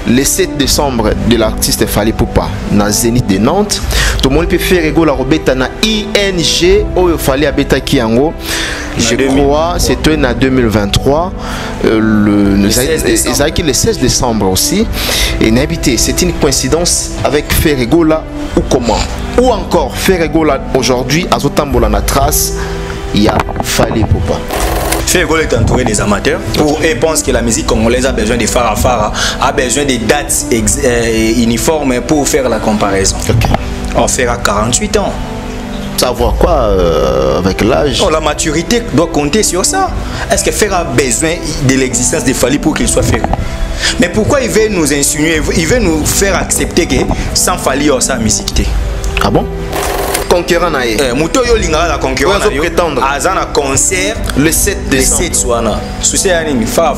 le 7 décembre de l'artiste Fally Ipupa na Zénith de Nantes. Tout le monde peut faire rigolo la robeta na ING Oyo Fally Abeta Kiango. Je crois c'était en 2023 le 16 décembre aussi. Et n'habité, c'est une coïncidence avec Ferregola ou comment? Ou encore Ferregola aujourd'hui à Zotambola na trace, il y a Fally Ipupa. Ferregola est entouré des amateurs et pense que la musique congolaise a besoin de fara, a besoin de dates uniformes pour faire la comparaison. Okay. On fera 48 ans. Savoir quoi avec l'âge? La maturité doit compter sur ça. Est-ce que Ferre a besoin de l'existence de Fally pour qu'il soit Ferre? Mais pourquoi il veut nous insinuer, il veut nous faire accepter que sans Fally, on a musique? Ah bon? Concurrent naïe. Mutoyo lingara la concurrent naïe. Prétendre. Azana concert le 7 décembre. Le 7 soana. Souci à nini? Fara.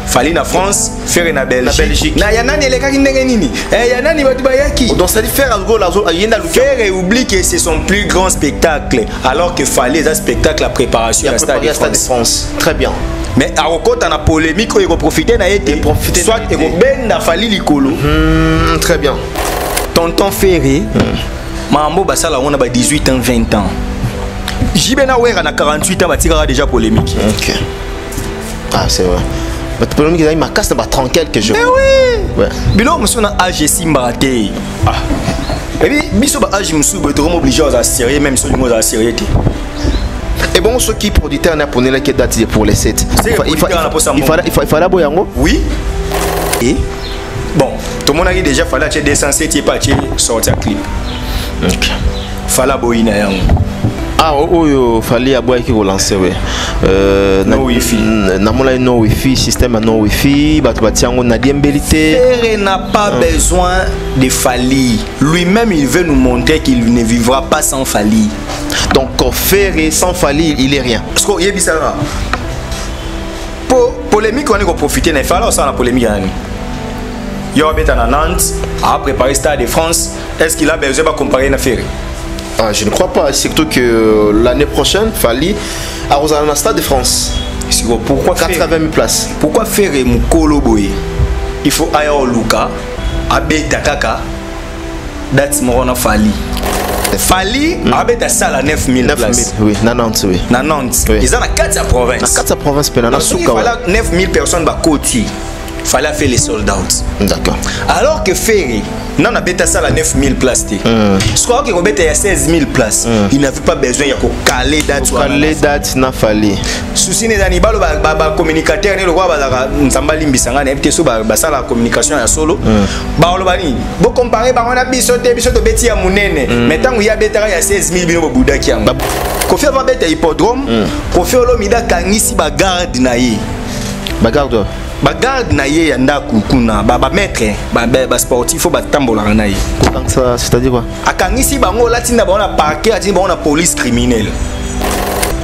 Fally na France, Ferre na Belgique. Na yanani elekaki ndenge nini? Yanani batu bayaki. Donc ça dit faire algo la yenda lu. Ferre oublie que c'est son plus grand spectacle alors que Fally est un spectacle à préparation à Stade de France. Très bien. Mais à Rokota na polémique il va profiter na été. Soit il va benda Fally likolo. Très bien. Tonton Ferre. Mambo basala on a 18 ans 20 ans. Jibena Wera na 48 ans batika déjà polémique. OK. Ah c'est vrai. Mais le problème c'est que ma casse n'a pas tranquille que je. Mais oui. Ouais. Bilo monsieur na âge Simbaraté. Ah. Et puis biso ba âge musu be trop obligé à sérieux même sur le à sérieux. Et bon ceux qui producteurs n'a pour la date pour les 7. Il fallait boyango. Oui. Et bon, tout le monde a dit déjà fallait acheter 207 et pas sortir clip. OK. Fallait boyina yango. Ah, oh, Fally Aboya qui relancer, oui. No wifi. No wifi, système no wifi, on a diembélité. Ferre n'a pas besoin de Fally. Lui-même, il veut nous montrer qu'il ne vivra pas sans Fally. Donc, Ferre sans Fally, il est rien. Parce qu'il y a bizarre. Pour polémique, on est profiter, il fallait aussi la polémique. Il y a Nantes, a préparé Stade de France. Est-ce qu'il a besoin de comparer à Ferre? Ah, je ne crois pas, surtout que l'année prochaine, Fally à Rosanna Stade de France. Pourquoi 80 000 places? Pourquoi faire Mukolo Boye? Il faut aller au Luka, Abeta Kaka, that's Morona Fally. Fally, Abeta Sala 9 000 places. Oui, Nantes, oui. Nantes. Ils ont la 4 province. La 4 province, il fallait 9 000 personnes à côté. Il fallait faire les sold out. D'accord. Alors que Ferre, non, on a bêta ça à 9 000 places. Je crois qu'il y a 16 000 places. Il n'avait pas besoin de caler date. Caler date, n'a fallu. Souci n'est pas le communicateur, le roi Nzambali Mbisanga, la communication à solo. Vous comparez, on a bisoté, Betty à Mounene. Maintenant, il y a bêta, il y a 16 000 Bouddha qui ont. Kofi va bêta hippodrome, Kofi Olomida Kangisi Bagarde Naïe. Bagarde. Bagarde naïe yanda kukuna baba maître ba sportif faut batambola naïe. Ça c'est-à-dire quoi? Akangisi bango latina ba parquet atina ba police criminelle.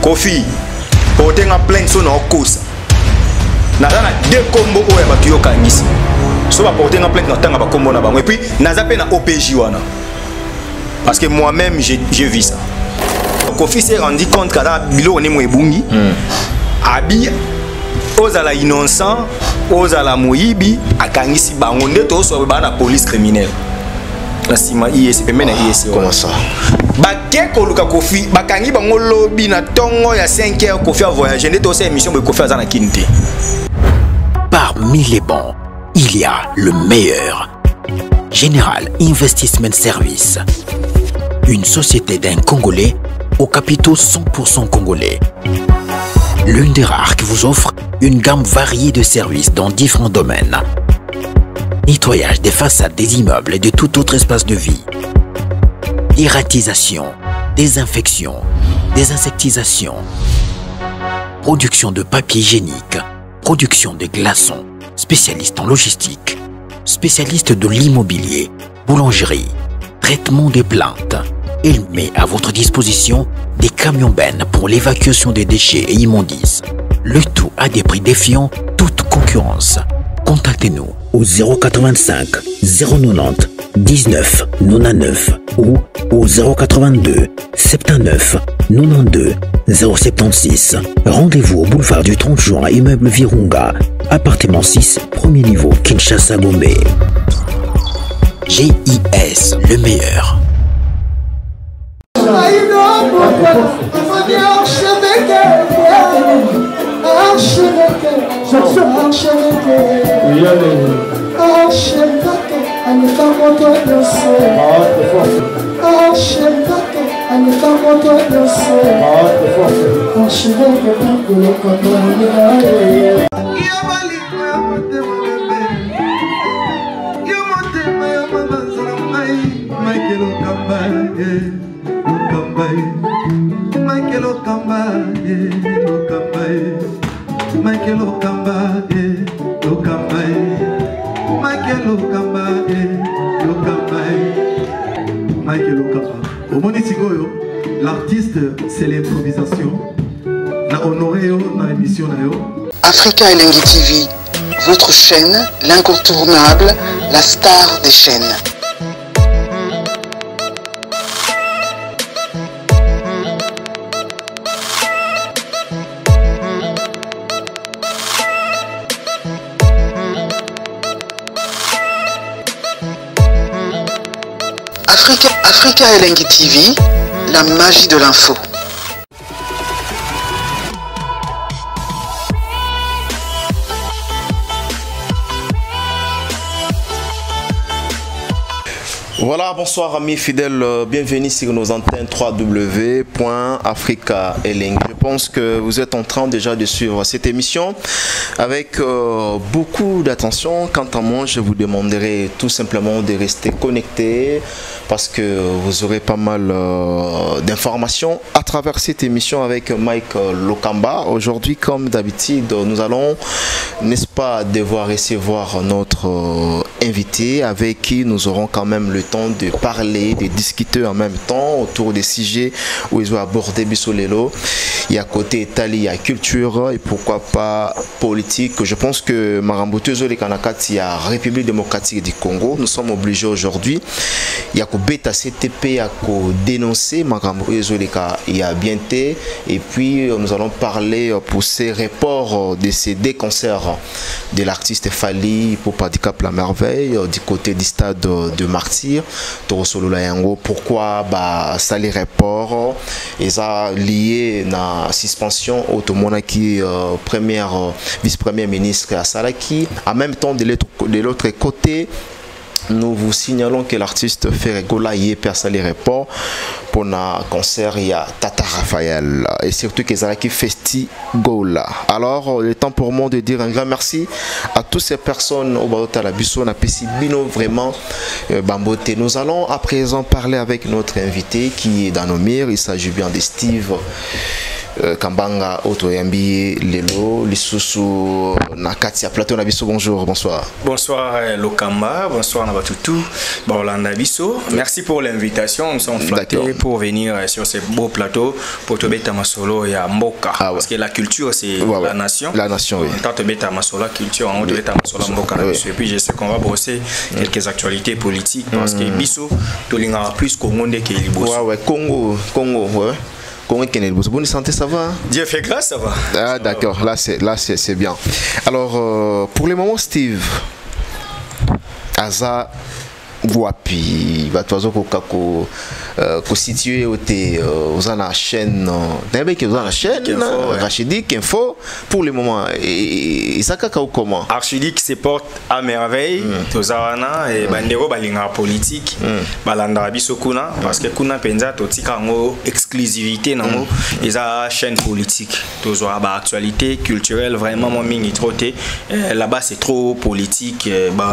Kofi porter en plainte sur nos cause. Na deux combos oya ba kiyo kangisi. So ba porter en plainte na tanga ba combo na bango et puis na zape na OPJ wana. Parce que moi-même j'ai vu ça. Kofi s'est rendu compte que da bilo ni mwebungi. Abi Ozala innocent, Ozala moyibi, akangisi bango ndeto so ba na police criminelle. La sima ISP mena ISP. Comment ça? Baké koluka Kofi, bakangi bango lobby na tongo ya 5 heures Kofi a voyagé ndeto sa émission be Kofi azana kinte. Parmi les bons, il y a le meilleur. Général Investissement Service. Une société d'un Congolais aux capitaux 100% congolais. L'une des rares qui vous offre une gamme variée de services dans différents domaines. Nettoyage des façades des immeubles et de tout autre espace de vie. Irratisation, désinfection, désinsectisation. Production de papier hygiénique, production de glaçons, spécialiste en logistique, spécialiste de l'immobilier, boulangerie, traitement des plaintes. Il met à votre disposition des camions-bennes pour l'évacuation des déchets et immondices. Le tout à des prix défiant toute concurrence. Contactez-nous au 085 090 19 99 ou au 082 79 92 076. Rendez-vous au boulevard du 30 juin, immeuble Virunga, appartement 6, premier niveau, Kinshasa, Gombe. GIS, le meilleur. L'artiste, c'est l'improvisation. Na honoré dans l'émission. Africa Elengi TV, votre chaîne, l'incontournable, la star des chaînes. Africa Elengi TV, la magie de l'info. Voilà, bonsoir amis fidèles, bienvenue sur nos antennes www.africa Elengi. Je pense que vous êtes en train déjà de suivre cette émission avec beaucoup d'attention. Quant à moi, je vous demanderai tout simplement de rester connectés parce que vous aurez pas mal d'informations à travers cette émission avec Mike Lokamba. Aujourd'hui, comme d'habitude, nous allons, n'est-ce pas, devoir recevoir notre invité avec qui nous aurons quand même le temps de parler, de discuter en même temps autour des sujets où ils ont abordé Bissolelo. Il y a côté Italie, il y a culture et pourquoi pas politique. Je pense que Maramboto Zole Kanakati, il y a République démocratique du Congo. Nous sommes obligés aujourd'hui. Il y a Beta CTP à dénoncer Maramboto Zole il y a bientôt. Et puis nous allons parler pour ces reports de ces deux concerts de l'artiste Fali pour Padicap la merveille du côté du stade de Martyr. Pourquoi ça les reports et ça lié à la suspension automona qui première vice-premier ministre à Salaki. En même temps de l'autre côté, nous vous signalons que l'artiste Ferregola y est percé les reports pour un concert il y a Tata Raphaël et surtout que Zalaki Festi Gola. Alors il est temps pour moi de dire un grand merci à toutes ces personnes au Baota la Bisso, on a Bino vraiment Bambote. Nous allons à présent parler avec notre invité qui est dans nos murs. Il s'agit bien de Steve Kambanga Otoyambi Lelo Lisusu Nakati à Plateau Nabiso. Bonjour, bonsoir. Bonsoir Lokamba, bonsoir Nabatutu, Borlanda Bisso. Merci pour l'invitation. Nous sommes flattés pour venir sur ce beau plateau pour te beta masolo et à Mboka. Parce que la culture c'est la nation. La nation, oui. Tant te beta masolo culture, on te beta masolo Mboka. Et puis je sais qu'on va brosser quelques actualités politiques parce que Bisso, tu l'as plus Congo que Liboso. Ouais, Congo, ouais. Comment bonne santé, ça va? Dieu fait grâce, ça va. Ah d'accord, là c'est bien. Alors pour le moment, Steve Aza Guapi va toi ko situé au la chaîne la chaîne Rachidic Info pour le moment et ça comment Rachidic se porte à merveille tozana et bandero balinga politique balanda biso kuna parce que kuna penza totika ngo exclusivité nango eza chaîne politique tozoa ba actualité culturelle vraiment mingi troté là-bas c'est trop politique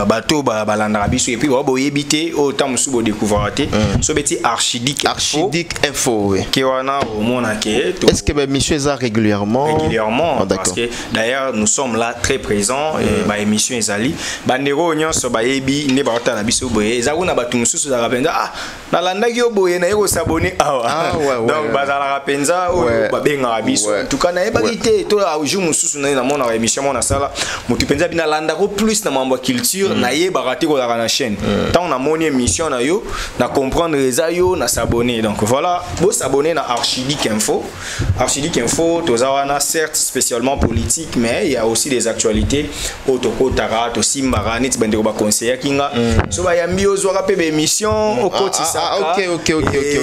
bato balanda biso et puis boyebi autant musubo découvrir so beti Archidic Info qui wana au monake. Est-ce que monsieur ça régulièrement parce que d'ailleurs nous sommes là très présents et ba émission ezali bandero nyonso ba yebi ne ba tala biso boye ezakuna batu mususu za rapenza na landaki yo boye na yeko s'abonner donc bazala rapenza o ba benga biso en tout cas na yeba kité to a jour mususu na mona émission mona sala mutu penza bina landako plus na mambo culture na yeba raté ko la chaîne tant na moni émission na yo na comprendre les ayo na s'abonner. Donc voilà, vous s'abonner à Archidic Info. Archidic Info, tozawana certes spécialement politique, mais il y a aussi des actualités. Otoko Tara, Tosimbara, Nit Bandero conseiller Kinga. So ba yambi ozwaka pe émission au Kotisaka. OK.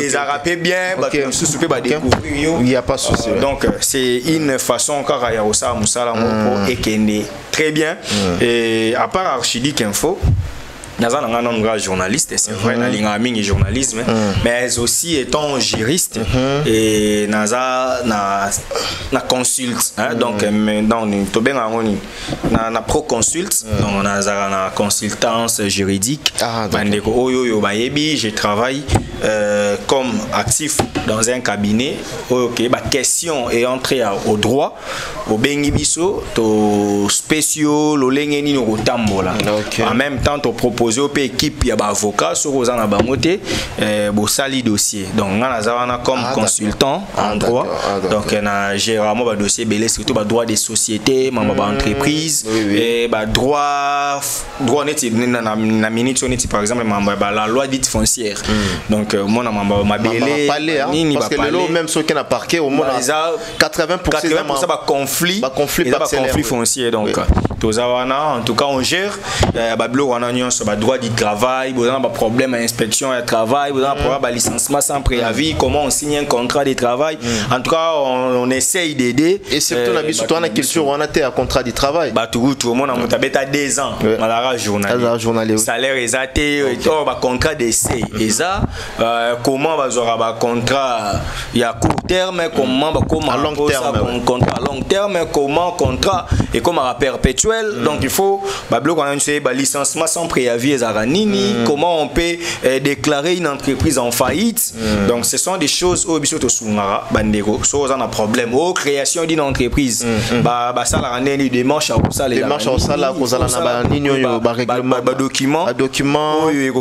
Ils a rappé bien, ba sous ba découvrir. Il y a pas de souci. Donc c'est une façon encore à Yarosa Moussala Mopo et Kende. Très bien. Et à part Archidic Info, Naza n'a pas journaliste, c'est vrai, Nalinga journalisme, mais aussi étant juriste et Naza na consulte, donc maintenant na pro consulte, donc Naza na consultance juridique. Je travaille comme actif dans un cabinet. Ok, bah question et entrée au droit, au bengibiso, to spéciaux, l'olengeni no tambola. En même temps, to propose aux équipe y a avocat sur aux en abamoté sali dossier donc on a comme consultant en droit donc on a généralement ba dossier belé surtout ba droit des sociétés membre entreprise et ba droit net na minute par exemple la loi dite foncière donc moi na membre ma belé parce que le même ceux qui n'a parqué au moins 80% ba conflit foncier donc en tout cas on gère ba blo on a droit du travail, vous avez un problème à inspection et travail, vous avez un problème à licenciement sans préavis, comment on signe un contrat de travail. En tout cas, on essaye d'aider. Et surtout, on a culture, on a un contrat de travail. Tout le monde a 2 ans, journalier. Salaire exacté, contrat d'essai. Et ça, comment on va un contrat il y a court terme, comment à long terme, contrat à long terme, comment contrat et comment à perpétuel. Donc il faut licenciement sans préavis. Comment on peut déclarer une entreprise en faillite. Donc ce sont des choses où bandego so on a problème au création d'une entreprise ça la rendre des démarches ça les démarches ça là document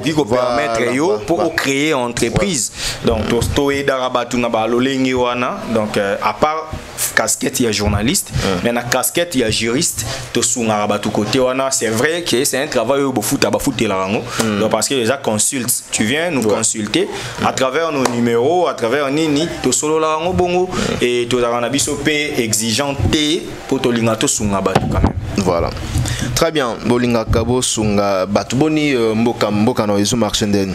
qui permettre yo pour créer une entreprise. Donc to darabatu na ba lolengi wana donc à part casquette il y a journaliste mais na casquette il y a juriste to sungara batu côté wana c'est vrai que c'est un travail au foot donc parce que les gens consultent, tu viens nous consulter à travers nos numéros, à travers nini, to solo la bongo et to la p exigeanté pour to lingato sunga batu quand même. Voilà. Très bien. Bolinga kabo sunga batu boni mboka no ezo marchenden.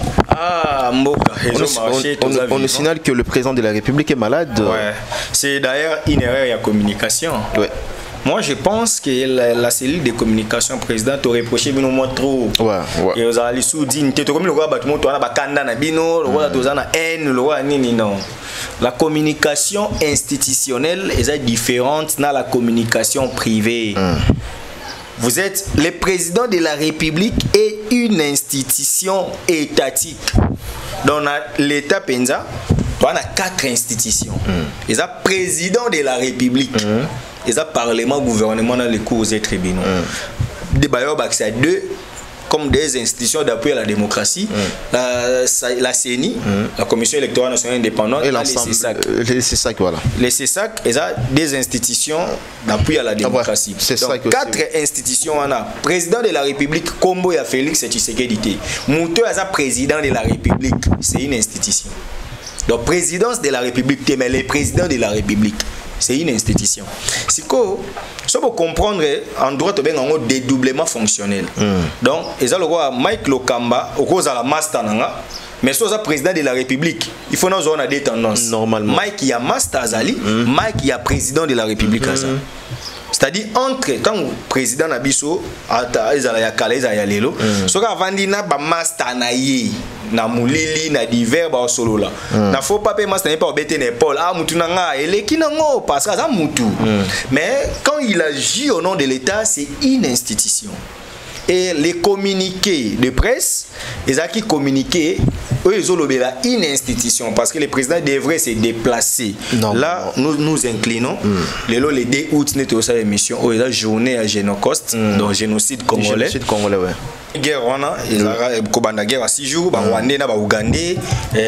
Mboka ezo marché. On nous signale que le président de la République est malade. Ouais. C'est d'ailleurs une erreur de communication. Ouais. Moi, je pense que la cellule de communication président te reproché bino moins trop. Ouais. Et aux alliés dit te comme le roi battement toi na bakanda na bino, le roi dozana haine, le roi nini non. La communication institutionnelle est différente de la communication privée. Vous êtes le président de la République et une institution étatique. Dans l'État Penza, on a 4 institutions. Et ça président de la République. Et ça parlement, gouvernement dans les cours et tribunaux. Des bailleurs c'est 2 comme des institutions d'appui à la démocratie, la CENI, la Commission électorale nationale indépendante, et l'ensemble, les CESAC, voilà. Les CESAC, et ça des institutions d'appui à la démocratie. Donc 4 institutions, on a président de la République, Kombo ya Félix Tshisekedi. Mouto est président de la République, c'est une institution. Donc présidence de la République, mais les présidents de la République. C'est une institution. Si vous comprenez, en droit, il y a un dédoublement fonctionnel. Donc, il y a le roi Mike Lokamba, au cause de la master, mais si vous êtes président de la République, il faut nous avoir des tendances. Normalement. Mike, il y a master Azali, Mike, il y a président de la République Azali. C'est-à-dire, entre quand le président Nabiso, ce qu'on a vendu, master na mulili na divers ba solo là na faut pas payer master pas obéter n'épaule mutu nanga ele kinango parce que ça mutu mais quand il agit au nom de l'État c'est une institution et les communiqués de presse les qui communiqués eux ils ont une institution parce que le président devrait se déplacer là nous inclinons les 2 août nous avons l'émission la journée à Génocoste donc génocide congolais ouais. guerre wana kobanda guerre à 6 jours ba Rwandais na ba Ougandais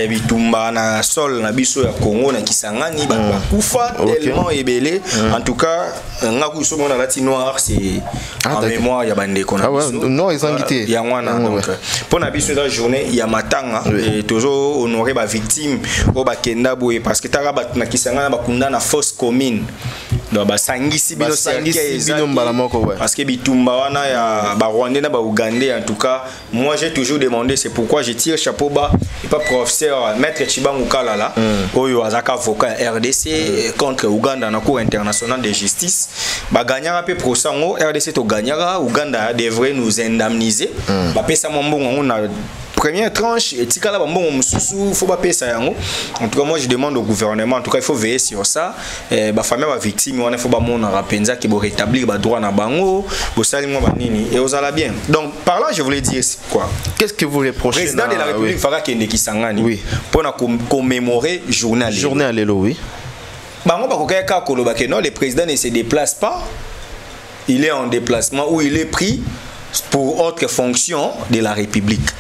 bitumba na sol na biso ya Congo na Kisangani ba kufa tellement ebelé en tout cas ngaku so mona lati noir c'est en mémoire ya bande kona non ezangité ya wana donc pour na biso la journée ya matanga et toujours honorer ba victime o ba kenda boye parce que tara ba na Kisangani ba kunda na fosse commune donc ba sangisi bino parce que bitumba wana ya ba Rwandais na ba Ougandais. En tout cas, moi j'ai toujours demandé, c'est pourquoi je tire chapeau bas et pas professeur maître Chibangu Kalala, Oyo Azaka avocat RDC contre Ouganda dans la Cour internationale de justice. Ba gagnera peu pour ça, RDC to gagnera, Ouganda devrait nous indemniser. Ba pesa mambo on a première tranche et tikala bambo mususu faut pas payer ça yango. En tout cas moi je demande au gouvernement, en tout cas il faut veiller sur ça. Ba famille ba victime on faut ba mona rapenza qui bo rétablir ba droit na bango, bo salimo ba nini et aux ala bien. Donc par là je voulais dire quoi? Qu'est-ce que vous reprochez président de la République Fara Kende Kisangani pour commémorer journée à l'élo oui. Bango ba kokaya ka koloba que non le président ne se déplace pas. Il est en déplacement ou il est pris pour autre fonction de la République.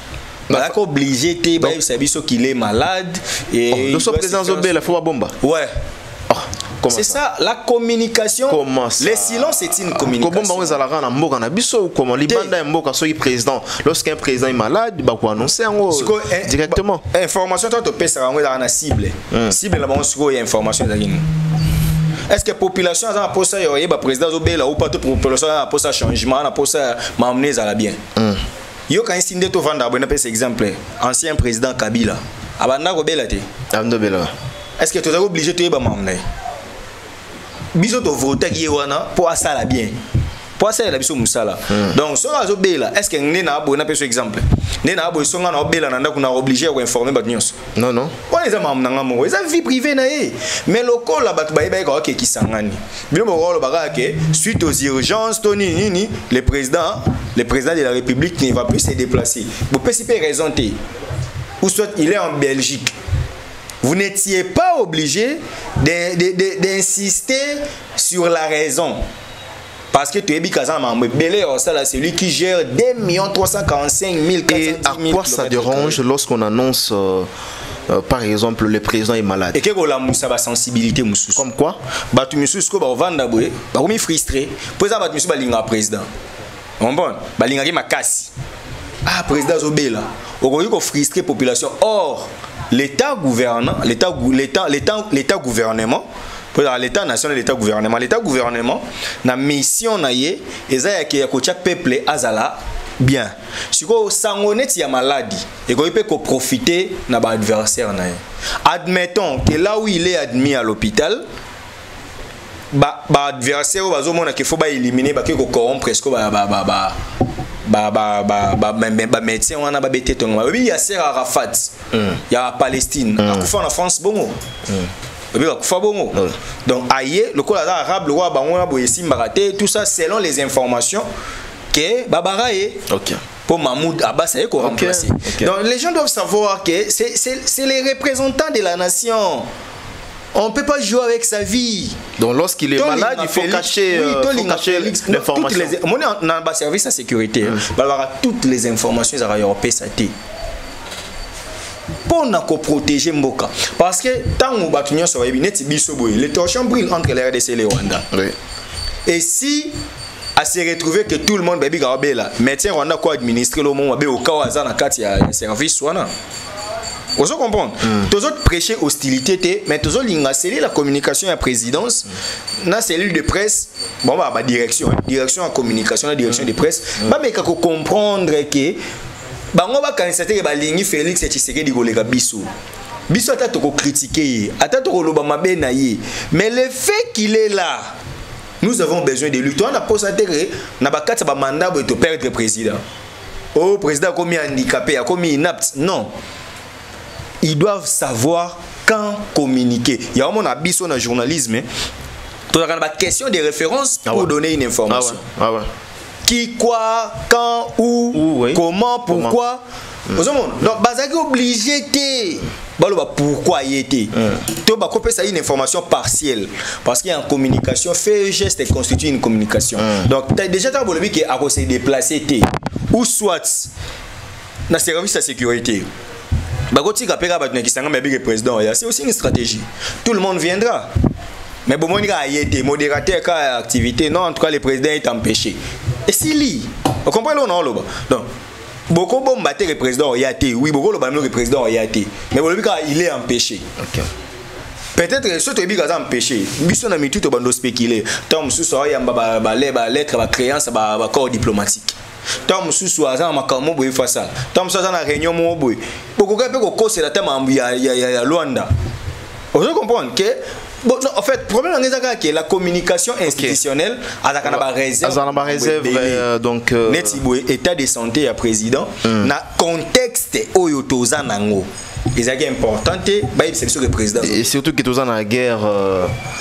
Bah obligé t'es bah il qu'il est malade et le président Zobé la faut bomba. Ouais. C'est ça la communication. Comment ça? Le silence c'est une communication. Comment on va la mboka na biso comment libanda mboka so président lorsqu'un président est malade bah quoi annoncer directement. Information toi tu peux ça dans la cible. Cible là bon sur information d'agine. Est-ce que la population a pour ça y a président Zobé là ou pas toute population a pour ça changement a pour ça m'amener à la bien. Yo quand insinde to vanda bon appel exemple ancien président Kabila abanda ko belate amdo bela est-ce que tu es obligé de te m'emmener biso to voter qui wana pour ça la bien pour ça la biso musala donc so azo bela est-ce que ngene na bon appel exemple ne na bo songa na bela nanda kuna obligé ko informer bat news non on les a m'emmener ngamo eza vie privée na mais local la bat ba ko ke Kisangani bilo mo rolo baga ke suite aux urgences toni nini le président de la République ne va plus se déplacer. Vous pouvez raison ou soit il est en Belgique. Vous n'étiez pas obligé d'insister sur la raison. Parce que tu es c'est lui qui gère 2 345 000. Et à quoi ça dérange lorsqu'on annonce par exemple le président est malade? Et que la sensibilité comme quoi batu mususu ko ba vanda boye ba komi frustré président batu mususu ba linga président bon balinga ki makasi président Zobela okoki ko frustrer population or l'état gouvernement l'état national l'état gouvernement na mission na ye eza ya ko tia peuple azala bien siko sangoneti ya maladie et ko peut profiter na ba adversaire na ye. Admettons que là où il est admis à l'hôpital ba adversaire bazo mona qu'il faut ba éliminer ba ko corrompre presque médecin wana ba bete tonga ba Yasser Arafat ya Palestine akufa na France bongo akufa bongo donc aye le col arabe le roi bango na boyesi mbaraté tout ça selon les informations que babaraye pour Mahmoud Abbas est remplacé. Donc les gens doivent savoir que c'est les représentants de la nation. On ne peut pas jouer avec sa vie. Donc lorsqu'il est malade, il faut cacher l'information. On est dans le service de sécurité. Toutes les informations sont PSAT. Pour nous protéger Mboka. Parce que tant que nous battons sur les torchons brillent entre les RDC et les Rwanda. Et si à se retrouver que tout le monde baby là, médecin Rwanda quoi administrer le moment au cas où azana kati ya service wana. Vous comprenez? Tous autres prêcher hostilité, mais tous autres l'ingaceler la communication à présidence, na cellule de presse, bon bah direction en communication, la direction de presse, bah mais kako comprendre que bah on va candidater ba lingi Félix Tshisekedi golega biso. Biso ata to critiquer, ata to loba mabe na ye, mais le fait qu'il est là, nous avons besoin de lui. Toi on a posé na ba kati ba mandat pour te perdre président. Oh président comme handicapé, comme inapte. Non. Ils doivent savoir quand communiquer. Il y a un abysse dans le journalisme. Tu as une question de référence pour donner une information. Qui, quoi, quand, où, comment, pourquoi. Donc bazaki obligé té baloba pourquoi y était to ba kopé ça une information partielle parce qu'il y a une communication fait geste et constitue une communication donc déjà tu as bolobi que a se déplacer té ou soit na service de sécurité bagoti kapeka ba tunakisanga mabige président c'est aussi une stratégie tout le monde viendra mais bon il a été modérateur ka activité non en tout cas le président est empêché et si li vous comprenez ou non là donc beaucoup bon battre le président y a été oui beaucoup le président y a été mais bon il est empêché peut-être ce que biga empêché biso na mitu to bando spéculer tom sous ya ba lettre ba créance ba corps diplomatique tom sous aza makambo boy face ça tom sous na réunion mo boy beaucoup ka pe ko cause la tema ya Luanda vous comprenez que bon, non, en fait, le problème c'est que la communication institutionnelle a une réserve donc état de santé à président na contexte oyotoza nango. C'est important c'est le président et surtout que tu es dans la guerre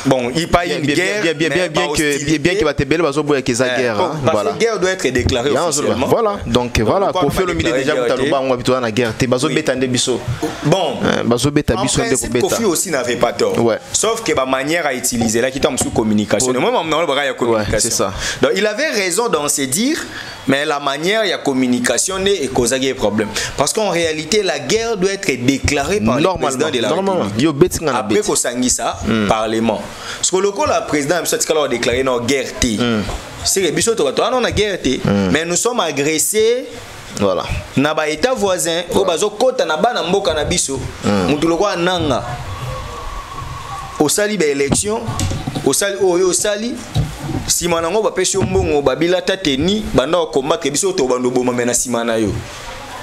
bon il pas une guerre bien que va te belle bazo boya que ça guerre voilà la guerre doit être déclarée officiellement voilà donc voilà pour faire le milieu déjà mutaloba on habitué dans la guerre te bazo beta nde biso bon bazo beta biso nde ko beta Kofi aussi n'avait pas tort sauf que ma manière à utiliser là qui tombe sous communication moi on va ya communication c'est ça donc il avait raison dans se dire mais la manière ya communication est cause des problèmes parce qu'en réalité la guerre doit être déclaré par le président de la République. Après qu'on ça, Parlement. Parce que le coup, le président a déclaré une guerre. C'est que Bissot, on a guerre, mais nous sommes agressés. Voilà. Na ba état voisin, au bazo kota na ba na mboka na biso. Mutuloko nanga. Au sali ba élection, au sali simanango ba pesi mbongo ba bilata teni banda combattre biso to bando boma mena simana yo.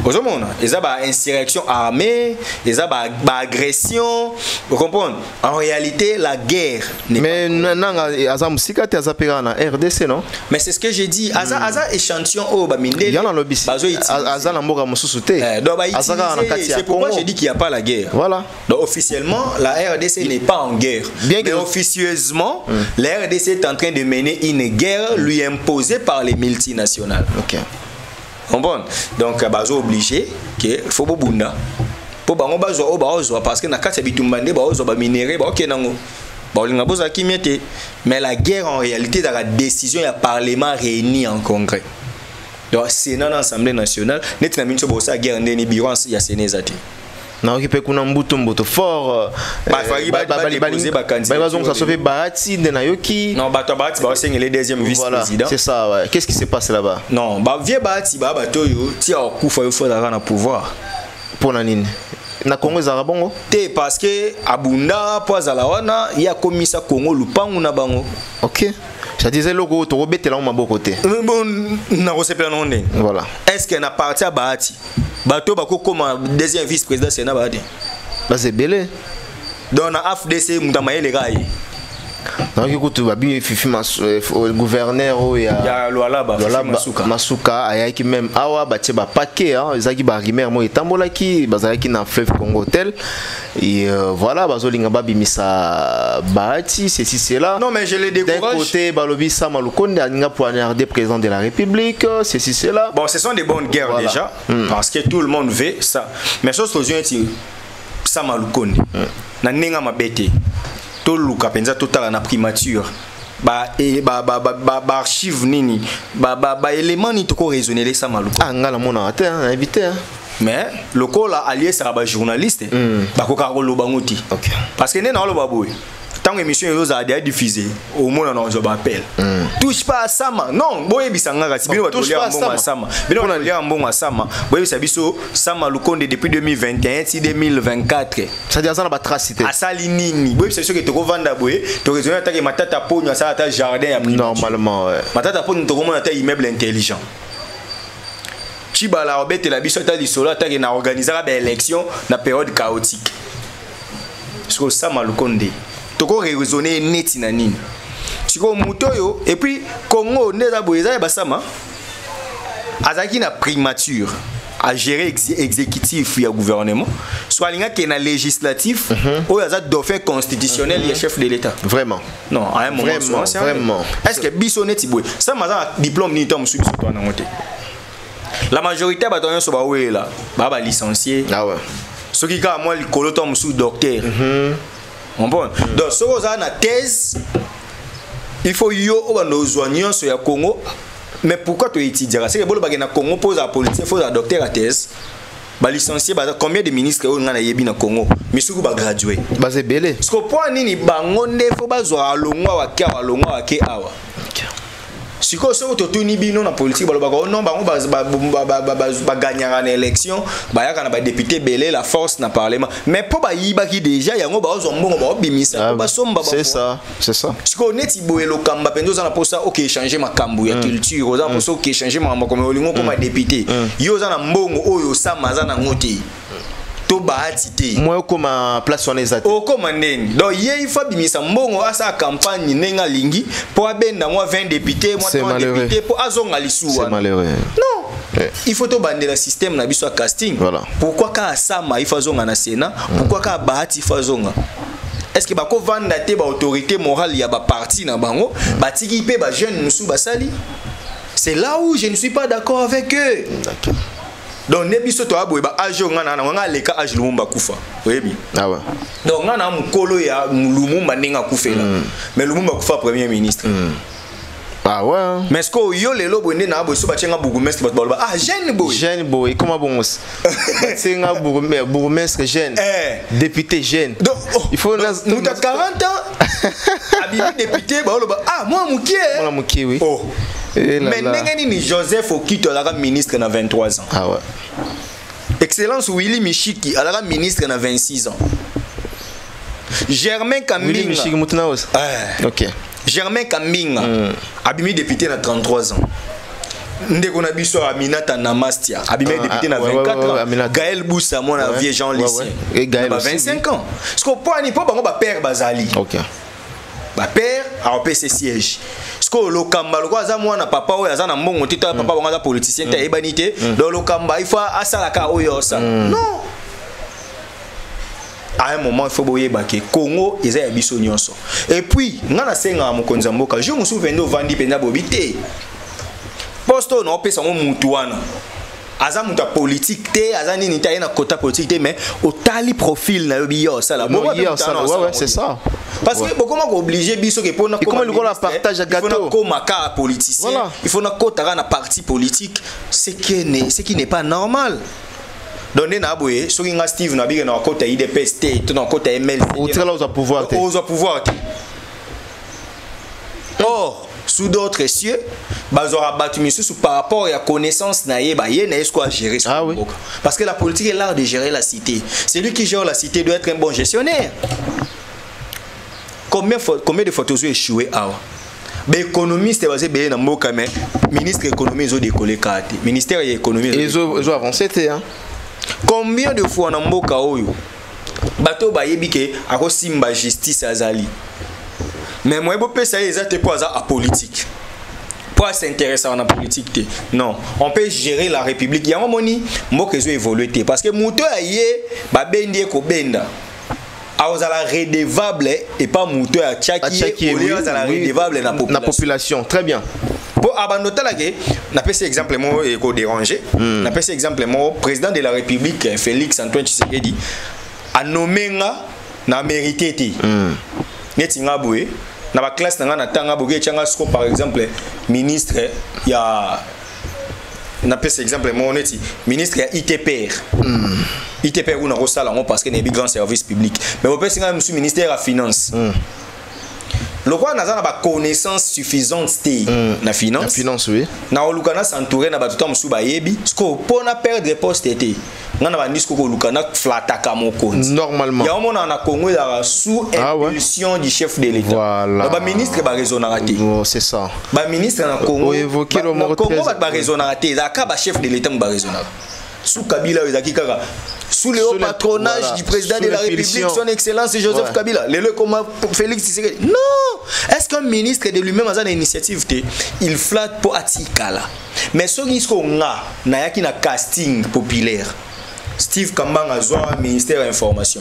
Vous comprenez? Ils ont une insurrection armée, ils ont une agression. Vous comprenez? En réalité, la guerre n'est mais pas... RDC, non? Mais c'est ce que j'ai dit. Aza échantillon au Baminde. Il y a un lobby. C'est pourquoi j'ai dit qu'il n'y a pas la guerre. Voilà. Donc officiellement, la RDC n'est pas en guerre. Bien que officieusement, la RDC est en train de mener une guerre lui imposée par les multinationales. Ok. Bon, donc bazo obligé que faut bunda pour bango bazo parce que na kati bitumbande bazo ba minérer ba OK nango ba linga boza kimete mais la guerre en réalité dans la décision ya parlement réuni en congrès donc c'est dans l'Assemblée nationale net na minso bosa guerre ndeni bureau ya sénézati na okipe kuna mbuto fort ça sauver Bahati de Nayoki non Bahati ba sengele deuxième vice-président c'est ça ouais qu'est-ce qui se passe là-bas non ba vieux Bahati ba batoyo ti akufa yo fodara na pouvoir pour nanine na Congo za bongo te parce que abunda poza wana ya komisa Congo lupangu na bango OK ça disait logo to robetela on maboko te bon na resepela nonde voilà est-ce que na parti à Bahati bato bako comme deuxième vice-président Sénat Bahati bah c'est belé donc na AFDC mutamaye gai donc écoute babi fifi gouverneur ya Lualaba Masuka ayaki même awa batie ba paquet hein ezaki ba rimer mo etambolaki bazalaki na fleuve Congo tel et voilà bazolinga babimisa Bahati ceci cela non mais je les décourage d'un côté balobi Sama Lukonde alinga poignarder président de la République ceci cela bon ce sont des bonnes guerres voilà. Déjà parce que tout le monde veut ça mais chose aux yeux Sama Lukonde na nenga mabete to luka penza total na primature archive nini élément ni toko raisonner les Sama Lukonde ah ngala mona ate invité mais le col allié ça ba journaliste ba ko ka loba ngoti parce que né na loba boy tant émission yo a déjà diffusé au monde on job appel touche pas à Sama non boye bisanga ka sibino ba tolia mbongo Sama bino na lia mbongo Sama boye biso Sama Lukonde depuis 2021 si 2024 ça dit ça na ba tracité asali nini boye biso que to ko vanda boye to raisonner attaquer matata ponyo ça ta jardin ya normalement ouais matata ponyo to ko mona ta immeuble intelligent Chibala obete la biso ta lisolo ta na organiser ba élection na période chaotique parce que Sama Lukonde toko raisonner net na nini siko mutoyo et puis Congo neza boyeza ba Sama azaki na primature à gérer exécutif et gouvernement soit linga qui est na législatif ou aza dauphin constitutionnel et chef de l'état vraiment non à un moment vraiment est-ce que biso neti boy ça maza diplôme ni tom sur toi na ngote La majorité ba tonyo so ba wela ba licencié. Ah ouais. Ce qui ka moi likolo to musu docteur. Bon. Donc so za na thèse il faut yo o ba no zoignon so ya Congo. Mais pourquoi tu étudies? C'est que bolo ba na Congo pose la politique, faut un docteur à thèse. Ba licencié ba combien de ministres o ngana yebi na Congo? Misuku ba gradué. Ba c'est belé. Parce que point nini bango nde faut ba zo alongwa wa ke awa. Si ko so to tuni bino na politique balo ba non bango ba gagner en élection ba ya kana ba député belé la force na parlement mais po ba yiba ki déjà yango ba zo mbongo ba bimisa ba somba ba. C'est ça, c'est ça. Si ko neti boelo kamba pendo za na posa OK changer makambu ya culture oza posa OK changer makambu comme olingo comme député yo za na mbongo oyo sama za na ngoti to baatite moi comme place on les o comme ndeni donc ye ifa bimisa mbongo asa campagne nenga lingi po abenda moi 20 députés moi 30 députés po azonga lisuwa. C'est malheureux. Non. Il faut to bande le système na biso casting. Voilà. Pourquoi ka sama ifa zonga na Sénat? Pourquoi ka baati ifa zonga? Est-ce que ba ko vanda te ba autorité morale ya ba parti na bango ba tiki pe ba jeune musu ba sali? C'est là où je ne suis pas d'accord avec eux. D'accord. Donc nebiso to aboye ba age ngana na nga leka age Lumumba kufa. Oyebi. Ah ouais. Donc ngana mukolo ya Lumumba nenga kufela. Mais Lumumba kufa premier ministre. Ah ouais. Mais ce que yo lelo bonde na abo so ba chenga bourgmestre ba ba ah jeune boy. Jeune boy, comment bon c'est nga bourgmestre jeune. Député jeune. Donc il faut nous t'as 40 ans. Habibi député ba ah moi mukie. Moi mukie oui. Oh. Mais n'engeni ni Joseph Okito ala ministre na 23 ans. Ah ouais. Excellence Willy Michiki ala ministre na 26 ans. Germain Kaminga. Willy Michiki mutuna os. OK. Germain Kaminga abimi député na 33 ans. Ndeko na biso Aminata Namastia abimi député na 24 ans. Gaël Boussa mon vieux Jean Lycée. Et Gaël 25 ans. Ce qu'on point ni po bango ba père bazali. OK. Ba père a opé ses sièges. Ce que le kamba le quoi za mwana papa oyo za na mbongo tita papa bango za politicien ta ebanité dans le kamba il faut asalaka oyo ça. Non. À un moment il faut boyer baké Congo ils a biso nyonso. Et puis ngana senga mokonzi mboka je me souviens no vandi pena bobité. Posto no pesa mo mutu wana. Aza muta politique té aza nini ta na quota politique té mais au tali profil na yo ça la ouais c'est ça. Parce que beaucoup m'ont obligé biso que pour na comment le la partage à gâteau. Il faut na koma ka politicien. Il faut na kota na parti politique ce qui n'est pas normal. Donc na boye so kinga Steve na biga na kota IDPST to na kota ML. Au travers au pouvoir. Au pouvoir. Or sous d'autres cieux bazora battu sous par rapport à connaissance na ye ba ye na est-ce quoi gérer ça. Parce que la politique est l'art de gérer la cité. Celui qui gère la cité doit être un bon gestionnaire. Combien de photos ont échoué à l'économiste est basé bien dans Moka mais ministre de l'économie ils ont décollé carte ministère de l'économie ils ont avancé hein. Combien de fois dans Moka oyo bateau ba yebike ako simba justice azali mais moi bo pesa ezate pour à politique pour s'intéresser à la politique non on peut gérer la république ya moni Moka ils ont évolué parce que moto aye ba bendie ko benda la redevable et pas mouton à Tchaki ou la redevable la population. Très bien. Pour abandonner la guerre, n'a pas cet exemple moi et qu'on déranger. N'a pas cet exemple moi président de la République Félix Antoine Tshisekedi a nommé na mérité ti. Netinga boué na ba classe na tanga boué tchanga sko par exemple ministre ya n'a pas cet exemple moi neti ministre ya ITPR. ITPR ou na rosala parce que n'est pas grand service public mais on peut singa monsieur ministère de la finance le roi n'a pas connaissance suffisante na finance. La finance oui. Na olukana s'entourer na batuta musu ba yebi sko pona perdre poste été. Ngana ba ndisko ko olukana flataka mokonzi. Normalement. Ya omona na Congo la sous impulsion du chef de l'État. Voilà. Ba ministre ba raison na raté. Oh, c'est ça. Ba ministre na Congo. Évoquer le mot Congo ba raison na raté. La ka ba chef de l'État ba raison na. Sous Kabila ezaki kaka sous le haut patronage du président de la République son excellence Joseph Kabila le comme Félix Tshisekedi. Non, est-ce qu'un ministre de lui-même a une initiative il flatte pour atikala mais ce qui sont na yaki na casting populaire Steve Kambanga zwa ministère de l'information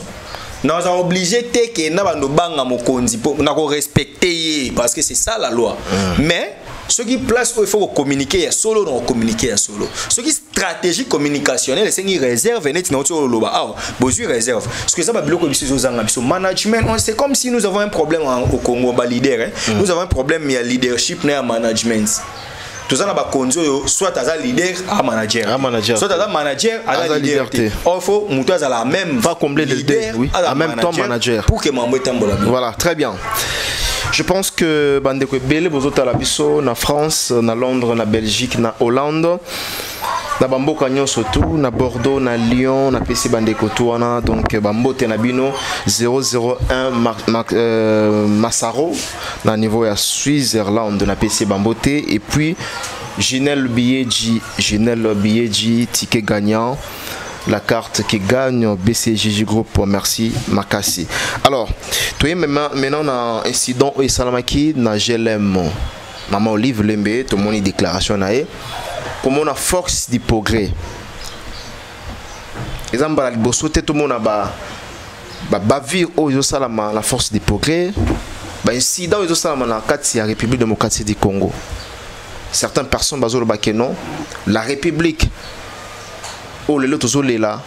nous avons obligé que na bando banga mokonzi pour na ko respecter parce que c'est ça la loi mais Ce qui place où il faut communiquer à solo, non communiquer à solo. Ce qui stratégie communicationnelle, c'est une réserve, net non sur le loba. Ah, besoin réserve. Ce que ça va bloquer le management. C'est comme si nous avons un problème au Congo, leader. Nous avons un problème il y a leadership, il y a management. Tout ça, soit à leader à manager. Soit à manager à leader. Il faut monter à la même. Va combler les deux, oui. En même temps manager. Pour que voilà, très bien. Je pense que Bandeko Bele, vous êtes à la Bisso, na France, na Londres, na Belgique, na Hollande, na Bambo Canyon surtout, na Bordeaux, na Lyon, na PC Bandeko Touana, donc Bambo Tenabino 001 Massaro, na niveau à Suisse-Irlande, na PC Bambo T, et puis Ginel Biedji, ticket gagnant. La carte qui gagne BCJJ Group, merci Makassi. Alors, tu es maintenant dans incident au Salamaki, dans GLM, Maman Olive Lembe, tout le monde déclaration pour mon force du progrès. Exemple, tout le monde a bavir au Salama, la force du progrès, incident au Salama, la République démocratique du Congo. Certaines personnes, non, la République. Oh, les autres là,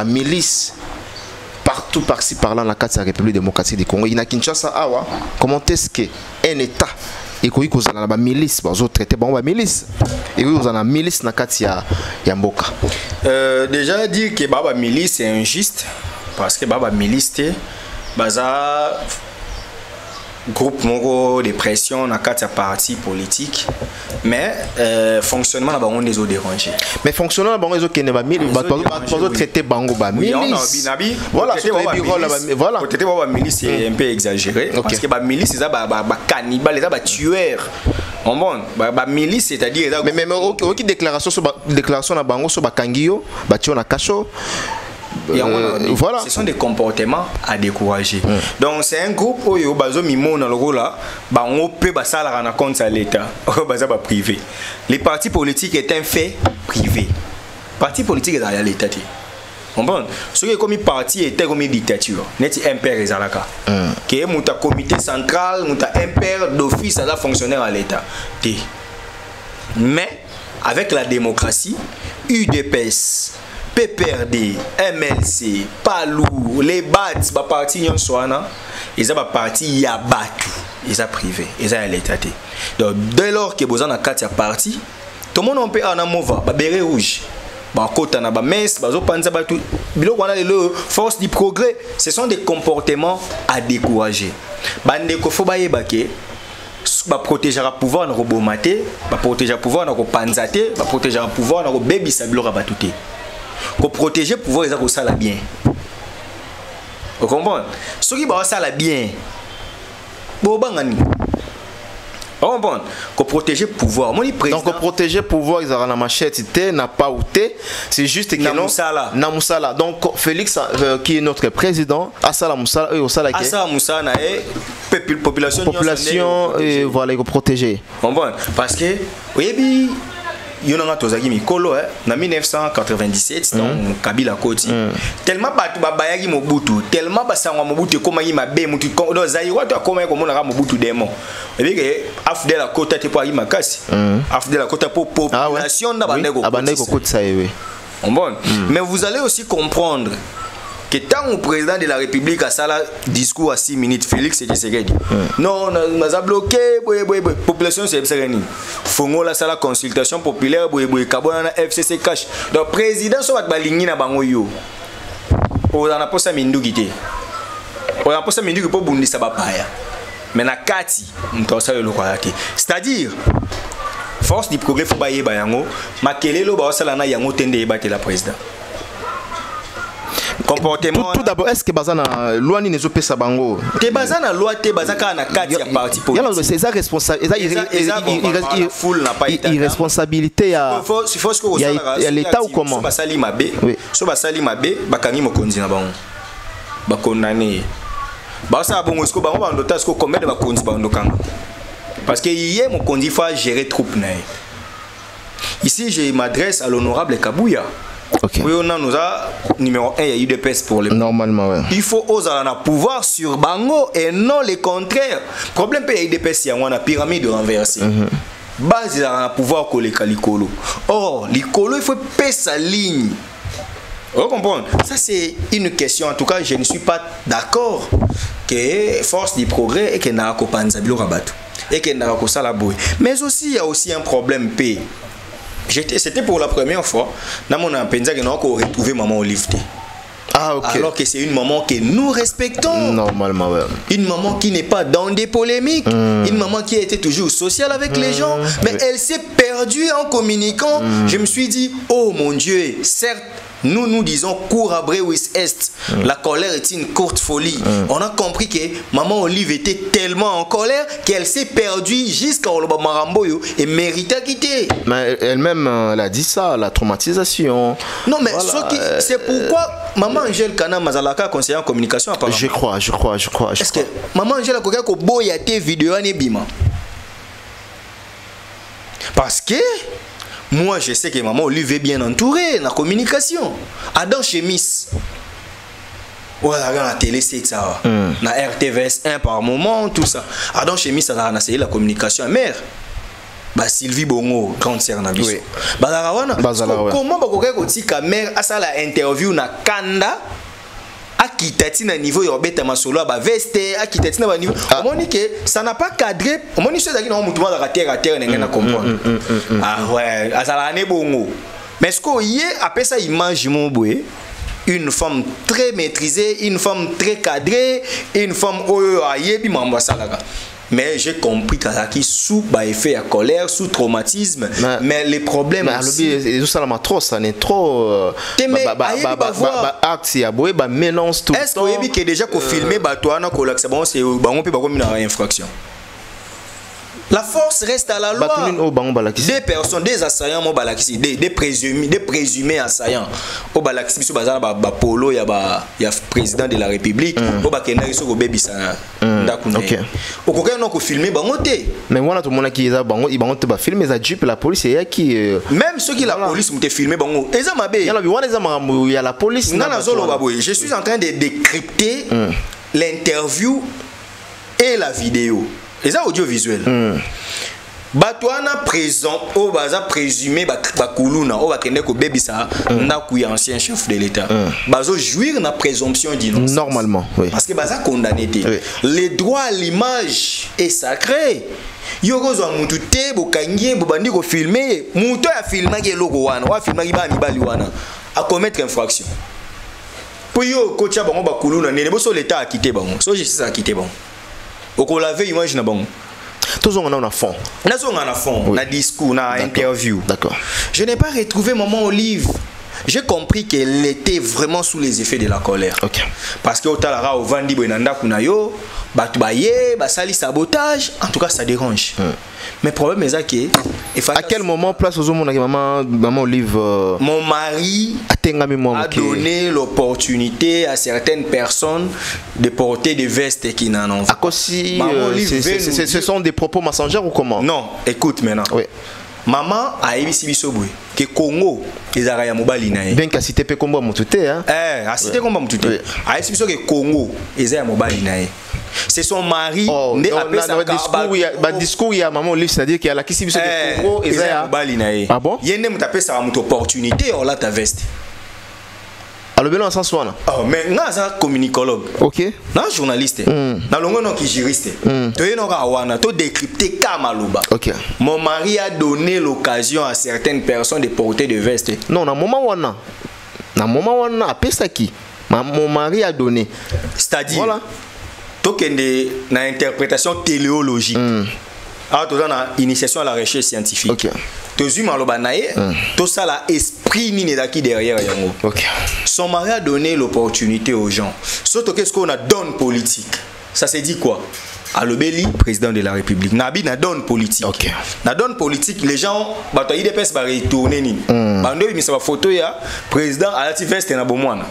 milice partout par-ci par-là dans la République démocratique du Congo. Il y a Kinshasa, comment est-ce qu'un État et qu'on a la milice, ils ont traité la milice et vous avez la milice dans la Mboka. Déjà dire que la milice c'est injuste parce que la milice c'est groupe de pression dans quatre partis politiques, mais fonctionnement là on les a dérangés. Mais fonctionnement là on les a qui n'est pas milice, pas traiter bango ba milice. Voilà, voilà. Peut-être la milice c'est un peu exagéré parce que la milice c'est ça cannibale, ça tueur. On bon, la milice c'est-à-dire mais aucune déclaration na bango sur ba kangio, ba tio na kacho. Voilà. Ce sont des comportements à décourager. Donc c'est un groupe où il y a compte à l'État, privé. Les partis politiques est un fait privé. Parti politique est dans l'État. Ce qui est comme parti était comme une dictature. N'est impère et zalaka. Qui est mon comité central, mon impère d'office à la fonctionnaire à l'État. Mais avec la démocratie, UDPS, PPRD, MLC, Palou, les BAT, les partis Nyonswana, ils ont parti Yabatu, ils ont privé, ils ont l'État. Donc dès lors que vous avez quatre partis, tout le monde peut en mova, béret rouge, côté na mess, panza batu, bilo wana le force du progrès, ce sont des comportements à décourager. Bande ko fo baye baké ba protéger le pouvoir na robomaté, ba protéger le pouvoir na panzaté, ba protéger le pouvoir na baby sablo rabatuté. Pour protéger le pouvoir, ils ont ça bien. Vous comprenez? Ceux qui ont ça bien, vous comprenez? Pour protéger le pouvoir. Donc, pour protéger le pouvoir, ils ont la machette, n'a pas outé. C'est juste que Namoussala. Donc, Félix, qui est notre président, Assala Moussala, Assala Moussala, population, et voilà, il faut protéger. Vous comprenez? Parce que, oui, Yonanga Tozagi Mikolo en 1997 dans Kabila Koti tellement batu babayagi Mobutu tellement basangwa Mobutu koma yima be mutu do zayiwa to koma ko mona Mobutu demo et bien afde la kota te po yima kasi afde la kota pour population na bandeko kotsa yewe bon mais vous allez aussi comprendre que tant le président de la République a ça discours à 6 minutes, Félix Tshisekedi. Non, on a bloqué, la population c'est Ebsereni. Fongo la salle consultation populaire, Kabona FCC cash. Donc président soit baligni na bango yo. On a pas ça mindu guité. On a pas ça mindu pour bundi ça bapaya. Mais na kati, on ça le lokalati. C'est-à-dire force du progrès faut bailler bayango, makelelo ba sala na yango tende ebate la président. Comportement tout d'abord est-ce que bazana loi ni nezo pesa bango te bazana loi te bazaka na kati ya parti politique yala c'est ça responsabilité irresponsabilité ya l'état ou comment basali mabe so basali mabe bakangi mokonzi na bango bakondane basa bongo sko bango bandota sko combien de bakonzi bandokanga parce que hier mokonzi fa gérer troupe na ici je m'adresse à l'honorable Kabouya. Ok. Oui, on a nous a numéro 1 il y a UDPS pour les. Normalement ouais. Il faut oser en pouvoir sur Bango et non le contraire. Problème il y a UDPS il y a une pyramide renversée. Base il a un pouvoir que les Likolo. Or Likolo il faut payer sa ligne. Vous comprenez? Ça c'est une question. En tout cas, je ne suis pas d'accord que force du progrès et que n'a pas panzabilo rabatou et que n'a pas ça la boue. Mais aussi il y a aussi un problème P. C'était pour la première fois dans mon penza que nous avons retrouvé maman Olive. Ah ok. Alors que c'est une maman que nous respectons. Normalement ouais. Une maman qui n'est pas dans des polémiques, une maman qui a été toujours sociale avec les gens, mais elle s'est perdue en communiquant. Je me suis dit, oh mon Dieu, certes, nous disons cour à brewis est. La colère est une courte folie. On a compris que maman Olive était tellement en colère qu'elle s'est perdue jusqu'à Oloba Maramboyo et méritait quitter. Mais elle-même, elle a dit ça, la traumatisation. Non, mais voilà, c'est pourquoi maman Angèle Kana Mazalaka, conseillère en communication, apparemment. Je crois. Est-ce que maman Angèle a ko boya te vidéo ne bima? Parce que moi, je sais que maman Olive est bien entourée dans la communication. Adam Chemis. Voilà, dans la télé, c'est ça. Dans RTVS 1 par moment, tout ça. Adam Chemis, ça a essayé la communication. Mère, bah Sylvie Bongo, grande sœur Nabiso. Oui. Comment la mère a ça la interview na Kanda? Akitati na niveau yobeta masolo ba veste akitati na ba niveau on dit que ça n'a pas cadré on dit ceux qui n'ont mutuellement la terre à terre n'engana comprendre ah ouais azala ne bongo mais ce qu'on y est après ça image mon boy une femme très maîtrisée une femme très cadrée une femme ayebi mamba salaka. Mais j'ai compris qu'Azaki sous effet à colère, sous traumatisme, mais les problèmes aussi. Mais ça ça n'est trop. Acte, mélange tout. Est-ce que vous avez déjà filmé Batouana c'est bon, c'est on peut pas comme une infraction. La force reste à la loi. Des personnes, des assaillants, des présumés assaillants. Au Balakisi, il y a Polo, il y a président de la République. Au Bakena, il y a baby ça. Ok. Au Coca, on a filmé Bangoté. Mais moi, tout le monde qui a filmé la Jeep, la police, il y a qui. Même ceux qui la police ont filmé Bango. Il y a la police. Je suis en train de décrypter l'interview et la vidéo. Et ça audiovisuel. Batouana présent au baza présumé bakuluna au bakende ko bebisa na kuya ancien chef de l'état. Bazo jouir na présomption d'innocence. Normalement, oui. Parce que baza condamné. Oui. Le droit à l'image est sacré. Yoko zo mutu te bokangie bobandi ko filmer, mutu a filmer ke loko wana, wa filmer ba mibali wana à commettre infraction. Pour yo kocha bango bakuluna ne boso l'état a quitté bango. So justice a quitté bango. Au laver image na bon. Tous on a fond. On a fond, na discours, na interview. D'accord. Je n'ai pas retrouvé maman Olive. J'ai compris qu'elle était vraiment sous les effets de la colère. Ok. Parce que au talara au vandi bonanda kunayo, batubaye, basali sabotage, en tout cas ça dérange. Mais le problème est que à quel moment place aux hommes maman Olive mon mari a donné l'opportunité à certaines personnes de porter des vestes qui n'en ont pas. Ce sont des propos mensongers ou comment? Non, écoute maintenant. Oui. Maman a émis bisoboué que Congo les araya mobali nae. Bien qu'à citer pe combat mutute hein. À citer combat mutute. A émis que Congo les araya mobali nae. C'est son mari né après ça discours il y a maman Olive c'est-à-dire qu'il y a la kisi biso de Congo les araya mobali nae. Ah bon? Yende mutapé ça une opportunité or là ta veste. Alors bien en sens là. Oh mais nga za communicologue. OK. Na journaliste. Na longo non qui juriste. To yeno ka wana to décrypter kamaluba. OK. Mon mari a donné l'occasion à certaines personnes de porter des vestes. Non, na moment wana. Na moment wana après ça qui mon mari a donné. C'est-à-dire voilà. To kende na interprétation téléologique. Ah to na initiation à la recherche scientifique. OK. To zuma loba nae, to ça la esprit ni daki derrière yango. OK. Son mari a donné l'opportunité aux gens. Surtout qu'est-ce qu'on a donne politique. Ça se dit quoi? Alobeli, président de la République. Nabi na donne politique. OK. Na donne politique, les gens bato IDPS ba retourner ni. Bando mi sa photo ya président alati veste na bomwana.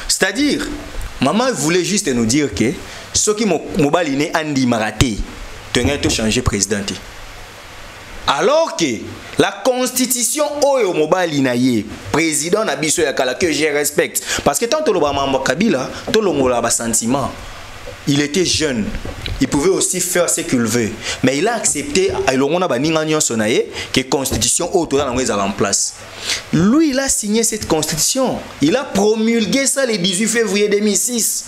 C'est-à-dire maman voulait juste nous dire que ceux qui mobali né andi maraté, tenait tout changer président. Alors que la constitution oyo mobali na ye président na biso ya kala que je respecte parce que tant to loba mamba Kabila to longola ba sentiment. Il était jeune, il pouvait aussi faire ce qu'il veut, mais il a accepté que la constitution en place. Lui, il a signé cette constitution, il a promulgué ça le 18 février 2006.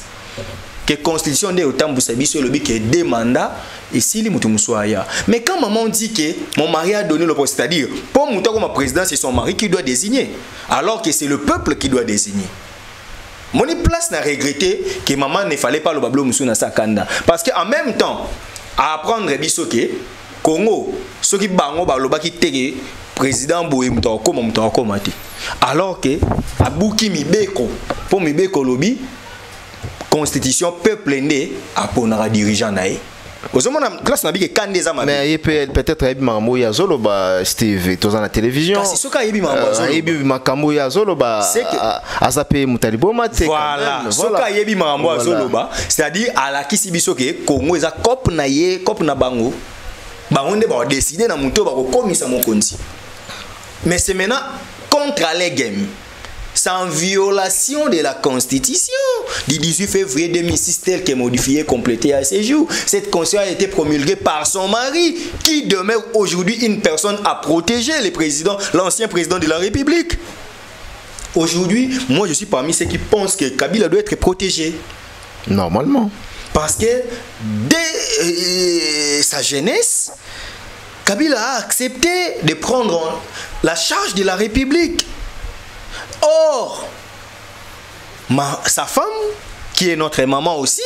Que la constitution de Otambu Sabiso le qui est deux mandats et si les Moutoumousoaya. Mais quand maman dit que mon mari a donné le poste, c'est-à-dire pour Mouta comme président, c'est son mari qui doit désigner, alors que c'est le peuple qui doit désigner. Mon place n'a regretté que maman ne fallait pas le bablo musu na sakanda parce que en même temps à apprendre bisoke Congo ce qui bango baloba ki tege président boye mutako mati alors que abuki mibeko pour mibeko lobi constitution peuple né a ponara dirigeant nae. Mais peut-être Makambo ya Zoloba Steve toza na télévision. Kasi soka yebi Makambo ya Zoloba azape mutaliboma te. Voilà, soka yebi Makambo ya Zoloba, c'est-à-dire à la kisi biso ke Congo eza cop na ye, cop na bango. Bango nde ba décider na muto ba ko komisa mokonzi. Mais c'est maintenant contre les games. C'est en violation de la Constitution du 18 février 2006 telle qu'elle est modifiée, complétée à ces jours. Cette Constitution a été promulguée par son mari qui demeure aujourd'hui une personne à protéger, le président, l'ancien président de la République. Aujourd'hui, moi je suis parmi ceux qui pensent que Kabila doit être protégé. Normalement. Parce que dès sa jeunesse, Kabila a accepté de prendre la charge de la République. Or, sa femme, qui est notre maman aussi,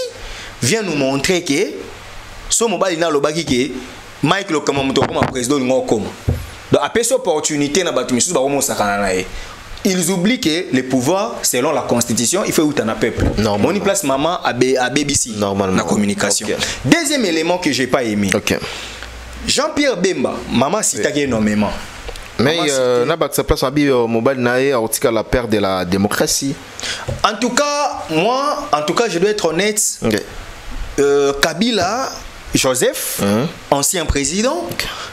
vient nous montrer que ce mobile n'a le bagi que Mike le Kamamoto comme président de comme. Donc après cette opportunité na batumisu ba romo sakana na. Ils oublient que le pouvoir, selon la Constitution, il faut où t'en as peuple. Mon place maman à BBC dans la communication. Okay. Deuxième élément que j'ai pas aimé. Okay. Jean-Pierre Bemba, maman cita énormément. Mais sa place mobile nae a la perte de la démocratie. En tout cas, moi, je dois être honnête. Okay. Kabila, Joseph, ancien président,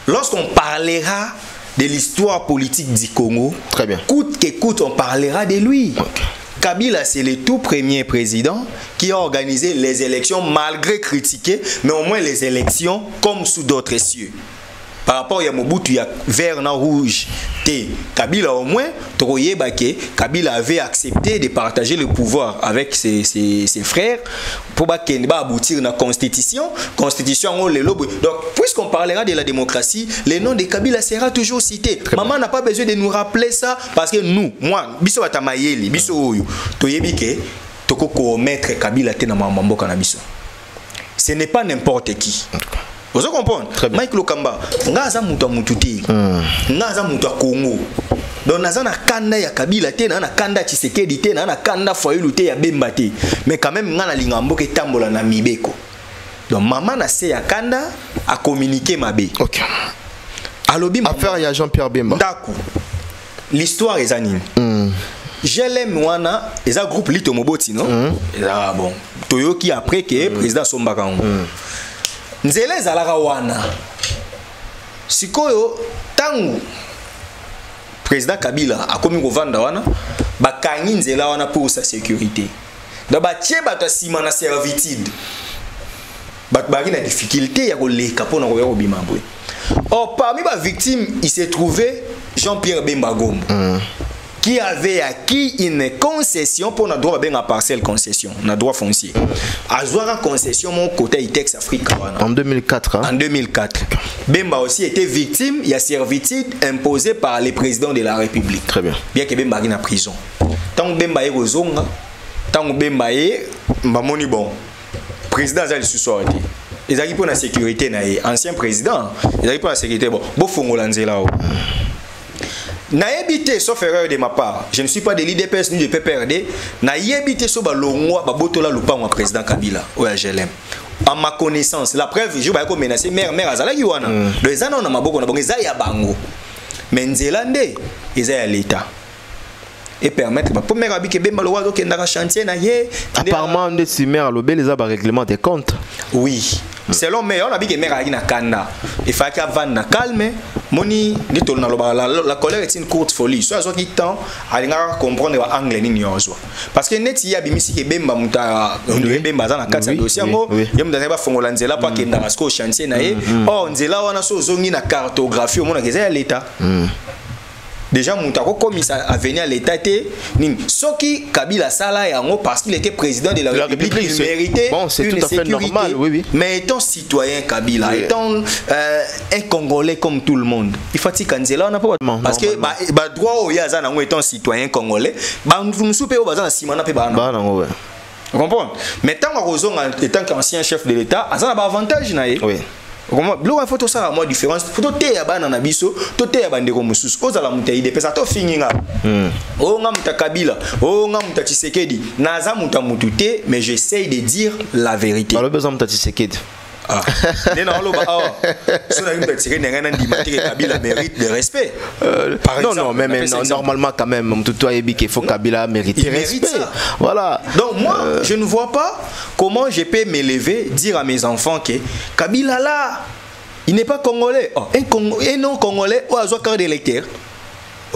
lorsqu'on parlera de l'histoire politique du Congo, très bien. Coûte que coûte, on parlera de lui. Okay. Kabila, c'est le tout premier président qui a organisé les élections malgré critiqué, mais au moins les élections comme sous d'autres cieux. Par rapport à Mobutu, il y a vert, non, rouge. Kabila au moins, Kabila avait accepté de partager le pouvoir avec ses frères pour aboutir à la constitution. Donc, puisqu'on parlera de la démocratie, le nom de Kabila sera toujours cité. Maman n'a pas besoin de nous rappeler ça parce que nous, moi, biso batamayeli, biso oyo, toyebike, toko mettre Kabila tena mambo kanabiso. Ce n'est pas n'importe qui. Vous comprenez? Mike Lokamba, ngaza mutu mututi, ngaza mutu Congo. Donc naza na kanda ya Kabila te na kanda Tshisekedi te na kanda Fayulu te ya Bemba te. Mais quand même ngana lingambo ke tambola na mibeko. Donc maman na se ya kanda a communiqué mabe. OK. Alobi affaire ya Jean-Pierre Bemba. Ndaku. L'histoire est anine. JLM wana eza groupe Lito Moboti non? Ah bon. Toyoki après que président Sombaka. Nzela ezalaka wana sikoyo tangu président Kabila akomi kovanda wana bakangi nzela wana pour sa sécurité da batie bato sima na servitude bato baki na difficulté ya koleka pona koya kobima boye. Or parmi ba victimes il s'est trouvé Jean-Pierre Bemba Gombo qui avait acquis une concession pour notre droit à parcelle concession, notre droit foncier. À une concession mon côté Itex Africa. En 2004. Hein? En 2004. Bemba aussi était victime, il y a servitude imposée par les présidents de la République. Très bien. Bien que Bemba est en prison. Tant que Bemba est au Zonga, tant que Bemba est, Mamoni bon, président a le sous-sorti. Ils arrivent pour la sécurité, ancien président, ils arrivent pour la sécurité, bon, n'a évité, sauf erreur de ma part, je ne suis pas de l'IDPS ni de PPRD, n'a évité so balongwa babotola lupango président Kabila au GLM. À ma connaissance, la preuve, je vais menacer mère azala yuana. Les années on a maboko na bonga ya bango. Mais nzelande ezaya l'état. Et permettre ba première abi ke bemba lo chantier na ye. Apparemment de si mère lobé les a règlement des comptes. Oui. selon mais on a dit que mère a na kanda il fallait qu'elle vende calme moni ni to na la colère est une courte folie soit zo qui temps alinga comprendre wa anglais ni nyozwa parce que net ya bimisi ke bemba muta bemba za na kati ya dossier ngo yem dans ba fongola nzela pa ke ndanga sko chantier na ye oh nzela wana so zongi na cartographie au mona ke za l'état déjà muta ko commissaire à venir à l'état ni soki Kabila sala yango parce qu'il était président de la République il méritait bon, c'est tout à fait normal oui. Mais étant citoyen Kabila étant un Congolais comme tout le monde il faut que Kanzela on a pas parce que ba droit au yaza nango étant citoyen congolais ba musu pe o bazana simana pe ba nango ouais. Vous comprenez? Mais tant que étant qu'ancien chef de l'État ça a un avantage na ye oui. Comment bloc il faut tout ça moi différence faut tout te ya bana na biso tout te ya bandeko mususu ozala mutai de pesa to finginga o nga muta Kabila o nga muta Tshisekedi naza muta mutute mais j'essaye de dire la vérité alors besoin muta Tshisekedi ah non lo ba so na muta Tshisekedi nga ndi matike Kabila mérite de respect non mais normalement quand même mututo ayebi qu'il faut Kabila mériter respect voilà donc moi je ne vois pas comment je peux m'élever dire à mes enfants que Kabila là il n'est pas congolais un non congolais ou azo carte d'électeur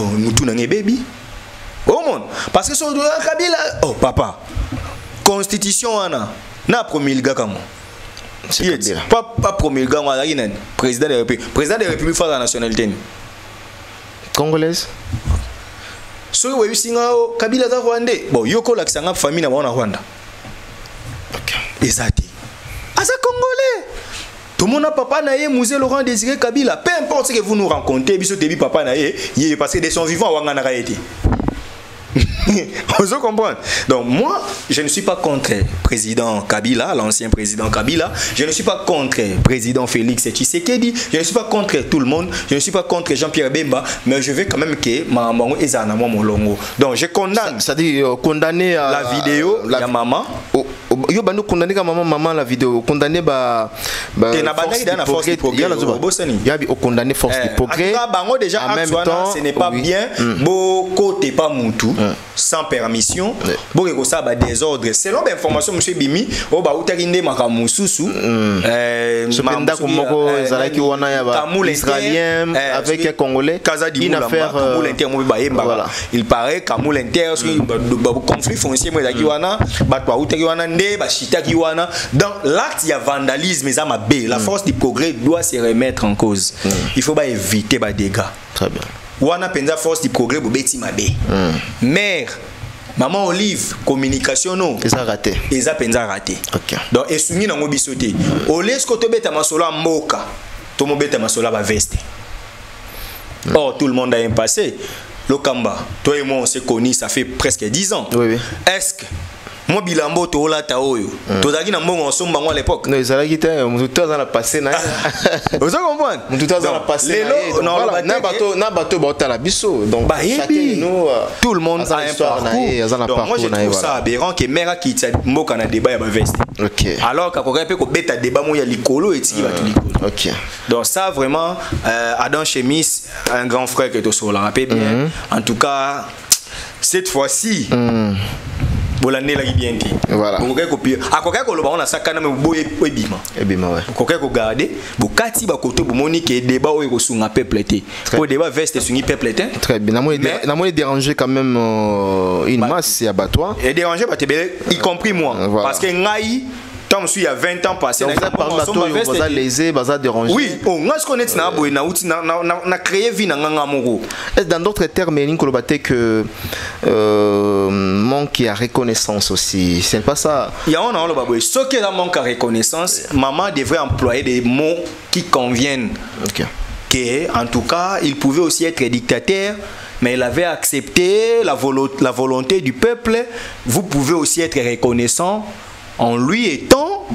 nous tout n'angé baby au monde parce que sur Kabila oh papa constitution na promulga comme pas promulga moi président de la République face à la nationalité congolaise so we singa Kabila za Rwandais bon yoko la kisanga famille na wana Rwanda exact asa congolais tout le monde a papa na ye musée Laurent Désiré Kabila peu importe ce que vous nous rencontrez biso tebi papa na ye parce que de son vivant wanga na été vous comprenez donc moi je ne suis pas contre président Kabila l'ancien président Kabila je ne suis pas contre président Félix Tshisekedi je ne suis pas contre tout le monde je ne suis pas contre Jean-Pierre Bemba mais je veux quand même que maman ezana mo molongo donc je condamne ça dit condamner la vidéo la maman yo bando condamner ka maman la vidéo condamner ba force du progrès ya bi condamner force du progrès déjà en même temps ce n'est pas bien beaucoup t'es pas mutu sans permission bon que ça ba désordre selon l'information monsieur Bimi o ba utakinde makamususu manda komoko zalaki wana ya ba israélien avec un congolais une affaire il paraît Kamoul Inter conflit foncier moi zaki wana ba to utaki wana nde ba shitaki wana dans l'acte il y a vandalisme et ça ma bé la force du progrès doit se remettre en cause il faut pas éviter ba dégâts très bien wana penza force du progrès bobeti mabe mère maman Olive communication non ça raté eza penza raté OK donc esungi nango bisoté au lieu que to beta masolo mboka to mo beta masolo ba veste oh tout le monde a un passé le Kamba toi et moi on s'est connus ça fait presque 10 ans oui est-ce que moi bilambo to la ta oyo tozaki na mbongo nsomba ngo à l'époque non ezalaki te mututo za na passé na vous comprendre mututo za na passé na bato ba la biso donc chacun nous tout le monde a un parcours donc moi je trouve ça aberrant que mera ki tsa mboka na débat ya ba veste OK alors ka koka pe ko beta débat mo ya likolo etiki ba likolo OK donc ça vraiment Adam Chemis un grand frère que to so la rappelle bien en tout cas cette fois-ci bolane la bien dit voilà on copier akoka ko loba on a sakana me boye ebima ouais akoka ko garder bokati ba koto bomoni ke débat o ko sunga peuple té pour débat veste sungi peuple té très bien na moi déranger quand même une masse ya batwa et déranger ba tebele y compris moi parce que ngai tant il y a 20 ans passé baza lésé baza déranger oui on a ce connaître na boye na outi na créer vie na nganga moko dans d'autres termes il kolobate que manque à reconnaissance aussi c'est pas ça il y a on a le baboy ce qui est la manque à reconnaissance maman devrait employer des mots qui conviennent OK que en tout cas il pouvait aussi être dictateur mais il avait accepté la volonté du peuple vous pouvez aussi être reconnaissant en lui étant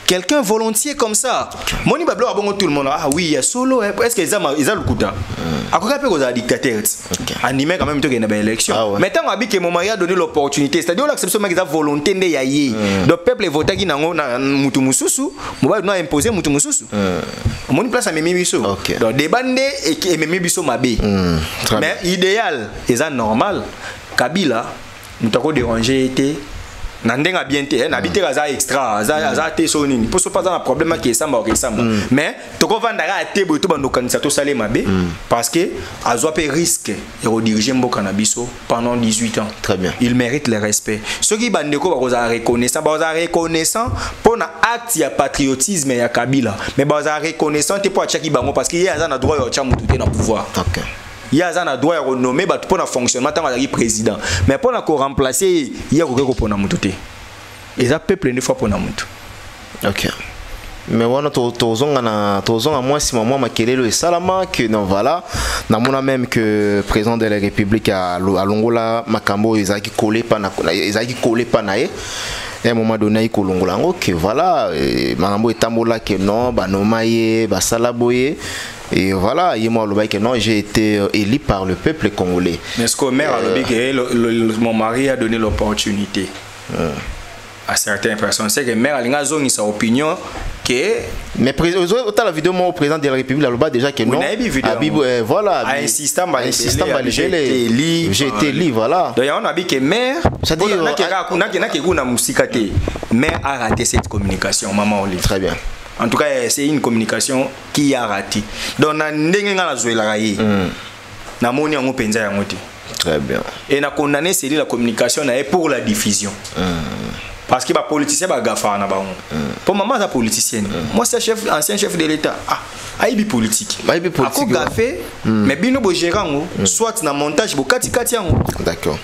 quelqu'un volontiers comme ça. Moni bablo abongo tout le monde. Ah oui, il y a solo. Est-ce que ils ont le coup à quoi que vous avez dictateur animé quand même tout une belle élection. Maintenant abi que moment a donné l'opportunité, c'est-à-dire l'acceptation mais ils ont volonté de yaye. Le peuple vote qui nango na mutu mususu, moi doit imposer mutu mususu. Moni place à memi biso. Donc débandé et memi biso mabe. Mais idéal, c'est normal. Kabila nous t'avons dérangé était Nandenga bien te, n'habite à extra, à te sonini. Pour ce pas un problème qui est samba ou samba. Mais tu comprends d'ailleurs à te boito bando kandidato salé mabé parce que azo pe risque de rediriger Mboka na biso pendant 18 ans. Très bien. Il mérite le respect. Ceux qui bandeko ba reconnaissant pour na acte ya patriotisme ya Kabila. Mais ba reconnaissant te pour chaki bango parce qu'il y a un droit ya chamutu te na pouvoir. OK. Il y a un droit à renommer pour le fonctionnement tant qu'il président. Mais pour le remplacer, il y a un droit pour le mututé. Et ça peut plein de fois pour le mutu. OK. Mais voilà, tozonga moi si maman makelelo et salama que non voilà, na mona même que président de la République à Longola Makambo ezaki collé pas na et à un moment donné il kolongola que voilà Makambo etambola que non ba nomaye ba salaboye. Et voilà, non, j'ai été élu par le peuple congolais. Mais ce que maire a dit, mon mari a donné l'opportunité à certaines personnes. C'est que le maire a donné sa opinion. Mais autant la vidéo au président de la République, là déjà que non. Voilà. Insistant, j'ai été élu, voilà. Donc on a dit que le maire, maire a raté cette communication, maman Oli. Très bien. En tout cas, c'est une communication qui a raté. Donc, très bien. Et on a condamné la communication pour la diffusion. Parce que les politiciens sont gaffa. Pour maman, c'est politicien. Moi, c'est ancien chef de l'État. Ah, il est politique. Il est politique. Mais bien, il gérant, soit dans le montage, d'accord.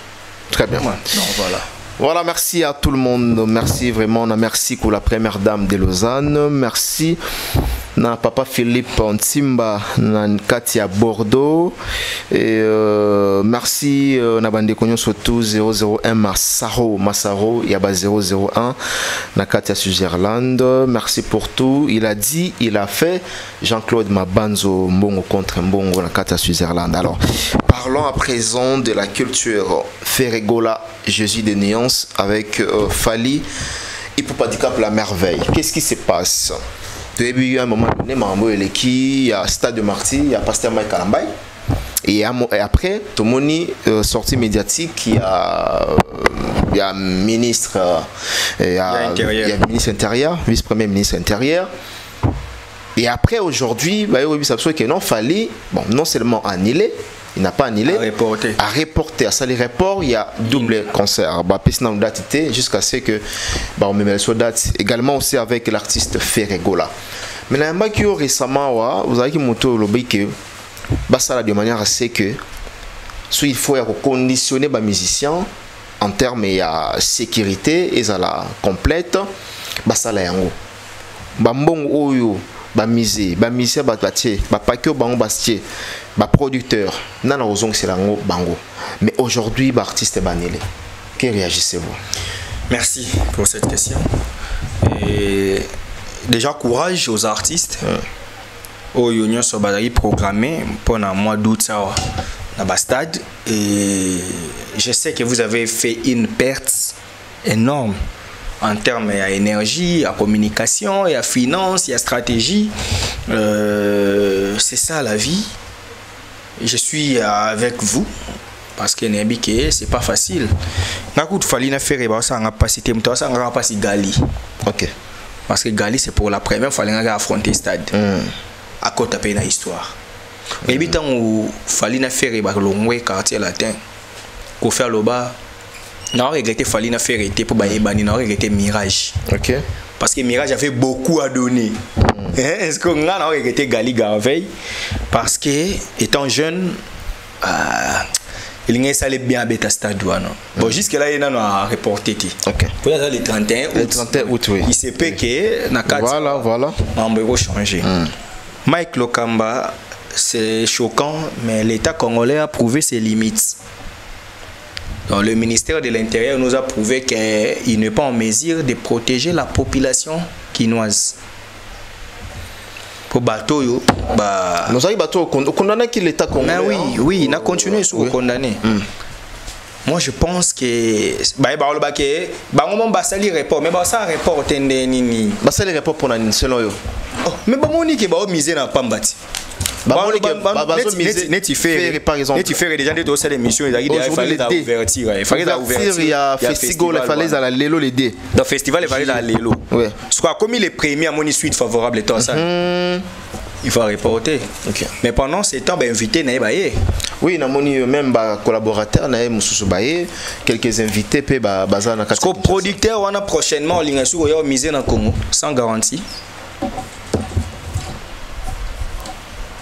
Très bien. Non, voilà. Voilà, merci à tout le monde. Merci vraiment. Merci pour la première dame de Lausanne. Merci na papa Philippe Ntimba na Katia Bordeaux. Et merci na bande konyo surtout 001 Massaro Yaba 001 na Katia Suzerland. Merci pour tout. Il a dit, il a fait. Jean-Claude Mabanzo Mbongo contre Mbongo na Katia Suzerland. Alors, parlons à présent de la culture Ferregola, Jésus de Néance avec Fally Ipupa la merveille. Qu'est-ce qui se passe? Depuis un moment donné, il y a Stade de Marty, il y a Pasteur Mike Kalambay. Et après, tout le monde sortie médiatique, il y a ministre, il y a ministre intérieur, vice-premier ministre intérieur. Et après, aujourd'hui, non, Fally, bon, non seulement annulé, il n'a pas annulé, à reporter à Sali Report, il y a double concert. Jusqu'à ce que on me met sur date également aussi avec l'artiste Ferregola. Mais là, récemment, vous avez dit que ça de manière à ce que il faut conditionner les musiciens en termes de sécurité et la complète. Ça là yango. Bambong oyo. Bamisé, bamisé, bataché, bapakio bango bastie, producteur, nana ozong c'est lango bango. Mais aujourd'hui, artiste banélé. Que réagissez-vous? Merci pour cette question. Et déjà courage aux artistes. Au Union Sobadari programmé pendant le mois d'août ça dans le stade et je sais que vous avez fait une perte énorme. En termes d'énergie, à communication, à finance, à stratégie. C'est ça la vie. Je suis avec vous parce que c'est pas facile. Il fallait faire ça, Gali. Ok. Parce que Gali, c'est pour la première, il fallait affronter le stade. À côté de la histoire. Et puis, il fallait faire le quartier latin. Pour faire le bas. Non, regretté Fally faire été pour Bayebani, non regretté Mirage. OK. Parce que Mirage avait beaucoup à donner. Est-ce qu'on a regretté Gali Garveille parce que étant jeune il n'y a bien à Beta Stade non. Bon jusque là il a reporté qui. OK. Pour le 31 août. Le 31 août oui. Il s'est fait que na voilà. On va changer. Mike Lokamba c'est choquant mais l'État congolais a prouvé ses limites. Donc, le ministère de l'Intérieur nous a prouvé qu'il n'est pas en mesure de protéger la population quinoise. Pour bateau, nous avons bateau condamné qui l'État congolais. Oui, il a continué sur condamné. Moi je pense que basali report mais ça report tende nini. Basali report pour nani selon yo. Mais moni que ba miser na pambati. Neti par exemple. Neti faire déjà des dossiers d'émission, il fallait ouvrir. Il fallait ouvrir. Il y a festival, il fallait à la Lelo les dés. Dans festival, il fallait à la Lelo. Ouais. Soit comme il est premier à mon suite favorable et tout ça. Il faut reporter. Okay. Mais pendant ce temps, invité Naïbaye. Oui, même collaborateur Naïbaye, quelques invités pe bazana. Parce que producteur on a prochainement en ligne sur misé dans Congo sans garantie.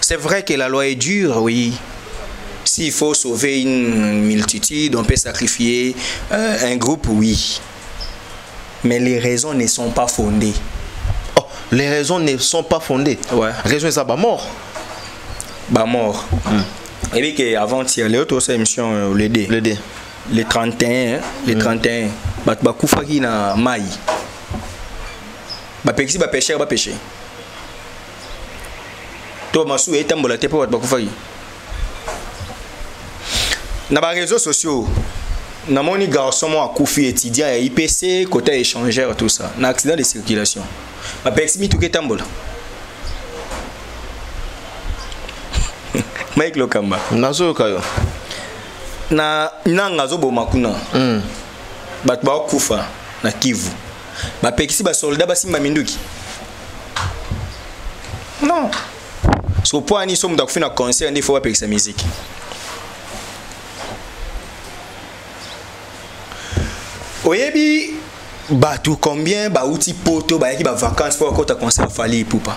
C'est vrai que la loi est dure, oui. S'il faut sauver une multitude, on peut sacrifier un groupe, oui. Mais les raisons ne sont pas fondées. Les raisons ne sont pas fondées. Ouais. Raison c'est ça, mort. Mort. Et puis qu'avant-hier, les autres émissions, les 31, les 31, Bakoufaki na Maï. Bapexi, pêcher, pêcher. Toi, Massou, et Tambola, t'es pas Bakoufaki. Dans les réseaux sociaux, dans mon garçon, à Koufi étudiant, à IPC, côté échangeur, tout ça, un accident de circulation. Ma personne tout est tambola. Mike Lokamba. Nazo kayo. Na ngazo bo makuna. Bat ba kufa na Kivu. Ba pekisi ba soldat ba simba minduki. Non. So po ani somu da kufina concert ndi fo ba pekisa musique. Oyebi Batou combien outil poto qui vacances pour quand tu concert Fally Ipupa.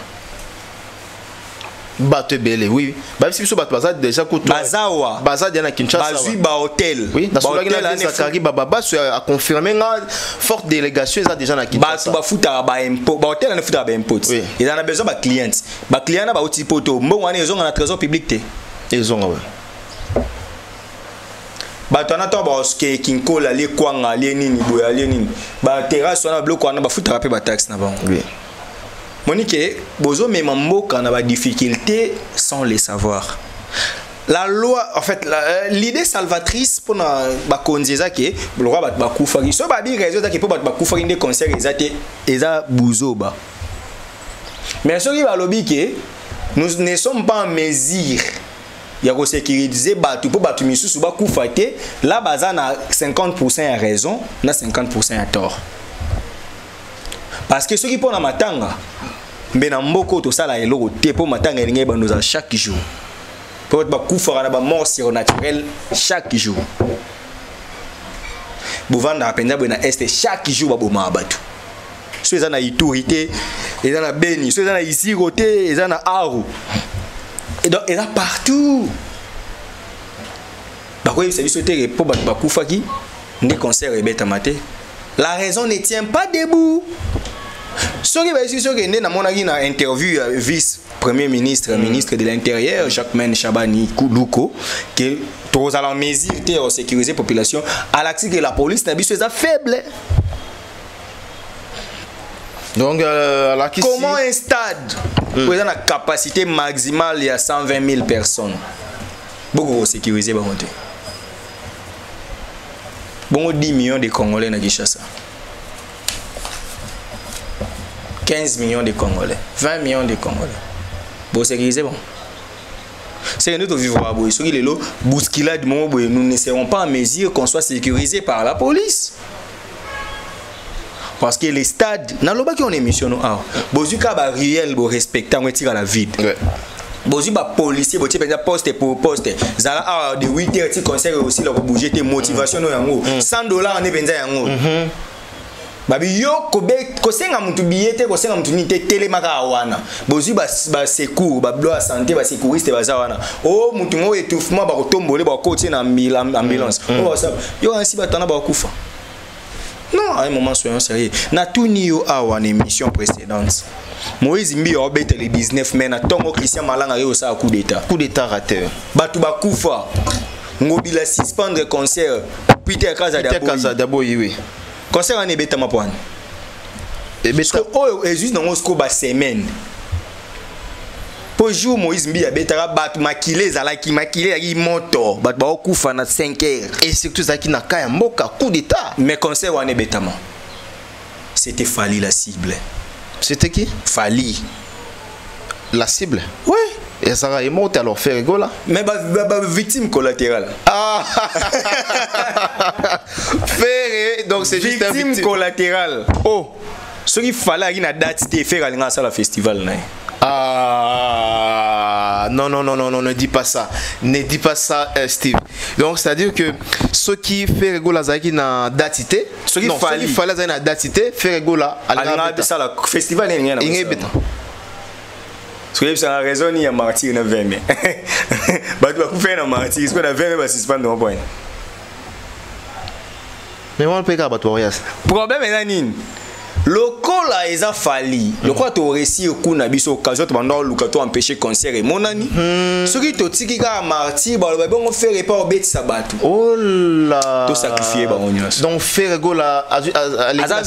Batou belé oui. Si biso bato baza déjà ko Bazawa. Baza dia na Kinshasa. Bazui ba hôtel. Oui, na sola na Zakari baba a confirmé nga forte délégation ça déjà na Kinshasa. Batou ba futa ba impôt, ba hôtel na futa ba impôt. Ils en a besoin ba clients. Ba client na ba outil poto, mbongo wana ezonga na trésor public te. Ezonga ouais. Batana to boske kinkola le kwanga le nini boya le nini ba terrasse wana bloc wana ba futa pe ba taxe na bango. Oui. Monique bozo mais mboka na ba difficulté sans les savoir. La loi en fait l'idée salvatrice pour na ba konzeza ke le roi ba kufa ki so ba bi raison da ke pour ba kufa ki des concerts ezate eza buzoba. Mais ce qui va lobby ke nous ne sommes pas en mesure il y a sécuriser batu pour batu misusu ba kufate là baza na 50% à raison na 50% à tort parce que ceux qui pona matanga mbena mboko to sala eloko te po matanga elingi ba nous chaque jour pour ba kufa na ba mort surnaturelle chaque jour bovanda apenda bona est chaque jour ba boma batu ceux za na Ituri et za na Beni ceux za na Isiro te et za na Aru. Et donc, il y a partout. La raison ne tient pas debout. Ce qui va ici, dans interview vice-premier ministre, ministre de l'Intérieur, Jacques-Men Chabani Koulouko, que tous allons mesurer et sécuriser la population, à l'accès que la police n'a pas faible. Donc, comment un stade où il y a la capacité maximale, il y a 120 000 personnes. Beaucoup de sécuriser. Bon, 10 millions de Congolais dans Kinshasa. 15 millions de Congolais. 20 millions de Congolais. Bon, sécuriser, bon. C'est nous qui vivons à Boïs. Nous ne serons pas en mesure qu'on soit sécurisé par la police. Parce que les stades, dans le bas qui on émission, Bozuka ba réel bo respecter on tire la vide. Bozu ba policier bo tire poste pour poste. Zala de 8h ti conseil aussi la bouger tes motivation no yango. $100 on est benza yango. Babi yo ko senga mutu billet ko senga mutu ni te telemaka wana. Bozu ba secours ba blo santé ba secouriste ba za wana. Oh mutu mo étouffement ba ko tombole ba ko tina ambulance. Oh ça yo ainsi ba tana ba kufa. Non, à un moment, soyons sérieux. Na tout nio a une émission précédente. Moïse Mbi a obété les 19 mai. Na tongo Christian Malanga a aussi un coup d'état. Coup d'état raté. Batuba Koufa. Ngobila suspendre concert. Peter Kazadabo, oui. Concert en ebeta ma poine. Ebeta. Oh, juste dans mon scope à semaine. Pour jour Moïse Mbi a betara bat makile zalaki makile yi moto bat ba okufa na 5h et surtout ça qui na kaya mboka coup d'état. Mais concert wane betama. C'était Fally la cible. C'était qui? Fally. La cible. Oui. Et ça va monter alors faire rigola. Mais victime collatérale. Ah. Faire donc c'est juste un victime collatérale. Oh. Ce qu'il fallait une date de faire aller à la festival là. Ah non, ne dis pas ça. Ne dis pas ça, Steve. Donc, c'est-à-dire que ceux qui font rigola Zaki na datité, ceux qui fallait na datité, fait rigola à la festival n'est rien. Parce que ça a raison, il y a martyr na 20 mai. Bah tu vas faire un martyr, parce que na 20 mai va suspendre un point. Mais on peut pas battre Orias. Problème est nani. Le col a eza fali. Le quoi tu réussi au coup na biso occasion tu m'en luka to empêcher concert et mon ami. Ce qui te tiki ka martyr ba le bon faire pas au bête sabatu. Oh là. To sacrifier ba onyos. Donc faire rigola à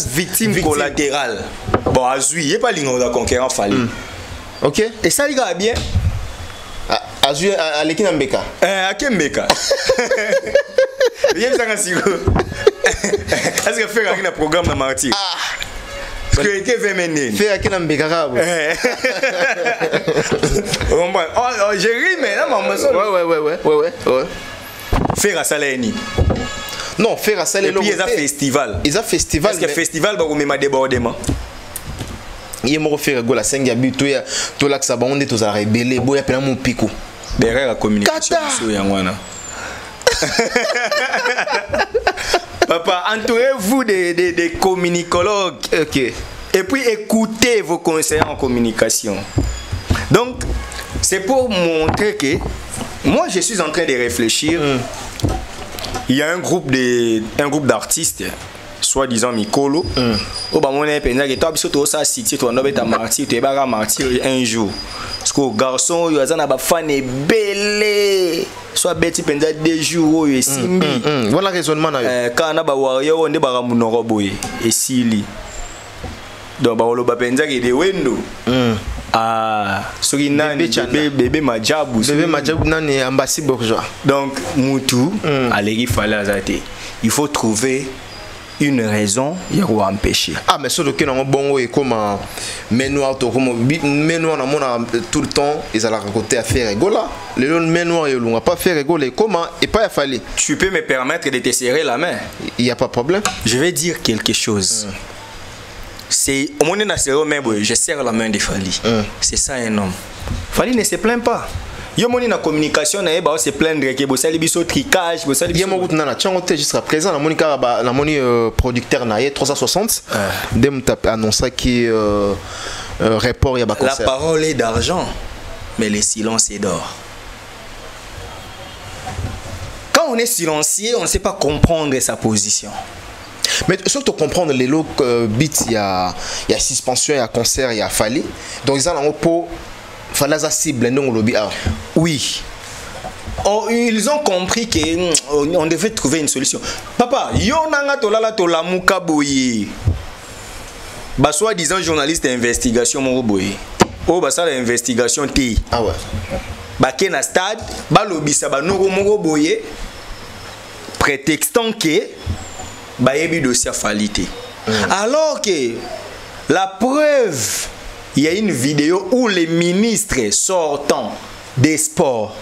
victime collatérale. Bon azui, il pas l'ingo da conquérant fali. OK. Et ça il va bien. Azui à l'équipe Mbeka. À Kembeka. Viens ça ngasigo. Est-ce que faire un programme na martyr? Parce que était vénéné. Faire à qui n'a Mbeka. Oh, j'ai ri mais là maman. Ouais. Faire à Saleni. Non, faire à Saleni. Et puis ils a festival. Ils a festival. Est-ce que festival va remettre débordement? Il me refait rigoler 5 gabi to la ça on est tous à rebeller boya pena mon pico. Derrière la communication sur yangwana. Papa, entourez-vous des communicologues. OK. Et puis écoutez vos conseillers en communication. Donc, c'est pour montrer que moi je suis en train de réfléchir. Il y a un groupe d'artistes, soi-disant Mikolo. Au bas mon épingle et toi biso ça cité toi n'obé ta martyr, tu es martyr un jour. Parce que garçon yo azana ba fan est belé. Soit bête pendant 2 jours et simbi. Voilà raisonnement na. Quand na ba warrior on est ba munoro boy et sili. Donc ba oloba penza ke de wendo. Ah, ce qui n'a bébé Majabu. Bébé Majabu nani ambassy bourgeois. Donc mutu allez fallait azate. Il faut trouver une raison il faut empêcher. Ah mais sur le que bongo et comme menoir to comme menoir na mona tout le temps ils allaient raconter à faire rigola. Le menoir ils vont pas faire rigoler comment et pas fallu. Tu peux me permettre de te serrer la main? Il y a pas de problème. Je vais dire quelque chose. C'est au moment où je serre la main de Fali. C'est ça un homme. Fali ne se plaint pas. Yo moni na communication na eba se plaindre que bo sali biso tricage, bo sali biso. Yemo na changote jusqu'à présent na moni ka na moni producteur na 360 dem t'a annoncé qui report ya ba concert. La parole est d'argent mais le silence est d'or. Quand on est silencieux, on ne sait pas comprendre sa position. Mais surtout comprendre les lots beats il y a suspension, il y a concert, il y a Fali. Donc ils ont pour fallait la cible non lobby. Oui. Oh, ils ont compris qu'on devait trouver une solution. Papa, yonanga tolala tolamuka boye. Ba soi-disant journaliste d'investigation mon boye. Oh ba ça l'investigation ti. Ah ouais. Ba kena stade, ba lobisa ba noko moko boye. Prétextant que ba yebi dossier falité. Alors que la preuve, il y a une vidéo où les ministres sortants des sports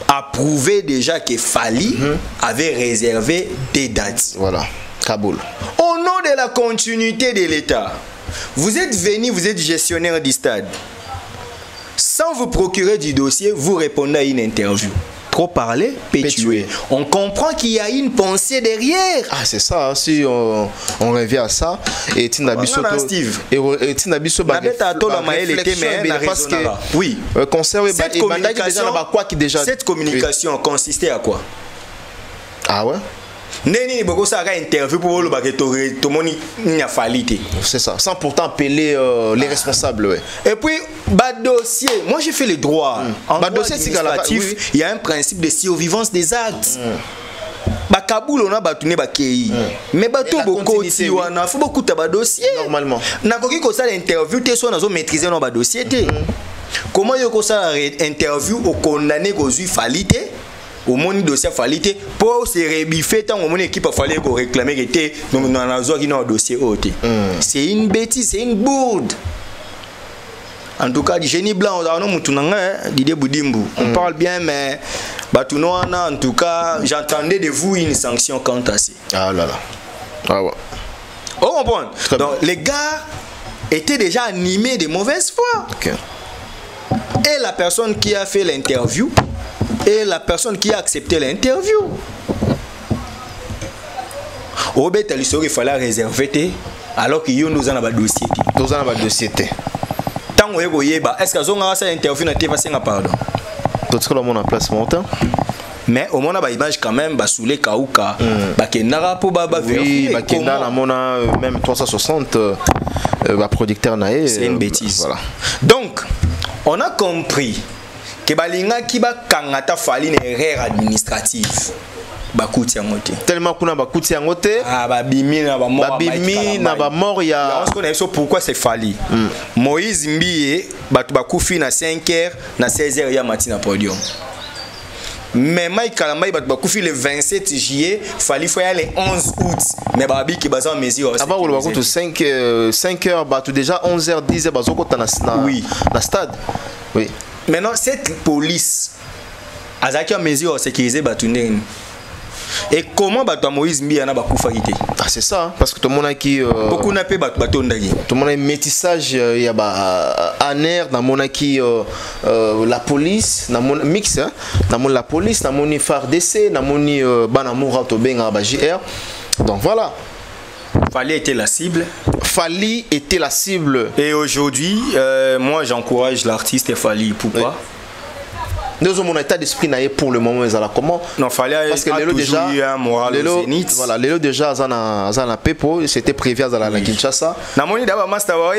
approuvaient déjà que Fali avait réservé des dates. Voilà, Kaboul. Au nom de la continuité de l'État, vous êtes venu, vous êtes gestionnaire du stade. Sans vous procurer du dossier, vous répondez à une interview. Trop parler, pétuer. On comprend qu'il y a une pensée derrière. Ah, c'est ça, si on revient à ça. Et Tinabiso, Steve. Et Tinabiso, oui. Cette communication consistait à quoi? Ah ouais? Neni beaucoup ça a interview pour le baguette tout monde n'y a falité. C'est ça, sans pourtant appeler les responsables. Ouais. Et puis bas dossier, moi j'ai fait les droits. En bas droit dossier administratif, il y a un principe de survivance des actes. Ba Kaboul on a battu ba kei. Mais bateau beaucoup si on a faut beaucoup de dossier. Normalement. Na koki ko ça l'interview te so na zo maîtriser no ba dossier te. Comment yo ko ça interview au condamné ko zui falité? Au monde dossier falité pour se rebiffer tant au monde équipe a fallu qu'on réclamer que était dans un dossier haute. C'est une bêtise, c'est une bourde. En tout cas, Génie Blanc, Didier Boudimbu. On parle bien, mais en tout cas, j'entendais de vous une sanction quant à ça. Ah là là. Ah ouais. Oh, on comprend. Donc, les gars étaient déjà animés de mauvaise foi. Okay. Et la personne qui a fait l'interview et la personne qui a accepté l'interview. Au bête, il fallait réserver alors qu'il y a nous un dossier. Nous avons un dossier. Tant que vous est-ce que vous avez interview na passé pardon. Tout ce que l'on a en place montant. Mais au moins on image quand même sous les Kauka. Bakendara pour baba oui, Bakendara même 360 producteur naé. C'est une bêtise. Voilà. Donc on a compris que balinga ki ba kangata fali une erreur administrative. Bakuti yangote. Tellement qu'on a bakuti yangote. Ah babimi na ba mort ya. On connaît pourquoi c'est fali. Moïse Mbiye batu bakufi na 5h na 16h ya matin na podium. Mais Mike Kalamai bakufi le 27 juillet, fali foya le 11 août. Mais babi ki baza en mesure. Avant on bakutu 5h batu déjà 11h 10h bazoko ta na stade. Oui. Maintenant cette police azaki en mesure de sécuriser Batunene. Et comment Bato Moïse Mbiya na bakufa kité? Ah c'est ça parce que tout le monde a qui beaucoup n'a pas bato ndaki. Tout le monde a métissage il y a ba aner na mona qui la police na mon mix na mon la police na moni FARDC na moni bana moura to benga ba JR. Donc voilà. Fali était la cible. Fali était la cible. Et aujourd'hui, moi j'encourage l'artiste Fali. Pourquoi? Nous avons mon état d'esprit pour le moment comment? Non, fallait parce que les déjà un moral zénith. Voilà, les déjà zana pepo, c'était prévu à la Kinshasa. Na moni d'aba master bon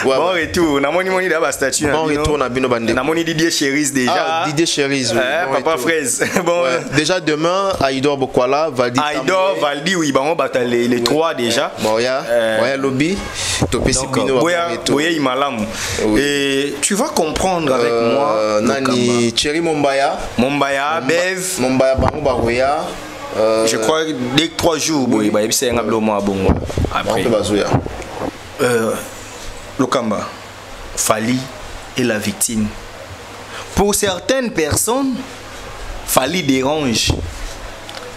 retour, na moni d'aba statut. Bon retour na bino bande. Na moni Didier Cherise déjà. Ah, Didier Cherise. Papa Fraise. Bon déjà demain Aïdor Bokwala, Valdi. Aïdor, Valdi oui, bon bata les trois déjà. Bon ya lobby, topé Sipino. Boya Imalamu. Et tu vas comprendre avec moi Nani Thierry Mombaya, Bev, Mombaya Baroya. Je crois dès 3 jours, oui, bah c'est un bon mois bon. Après, Lokamba, Fali est la victime. Pour certaines personnes, Fali dérange.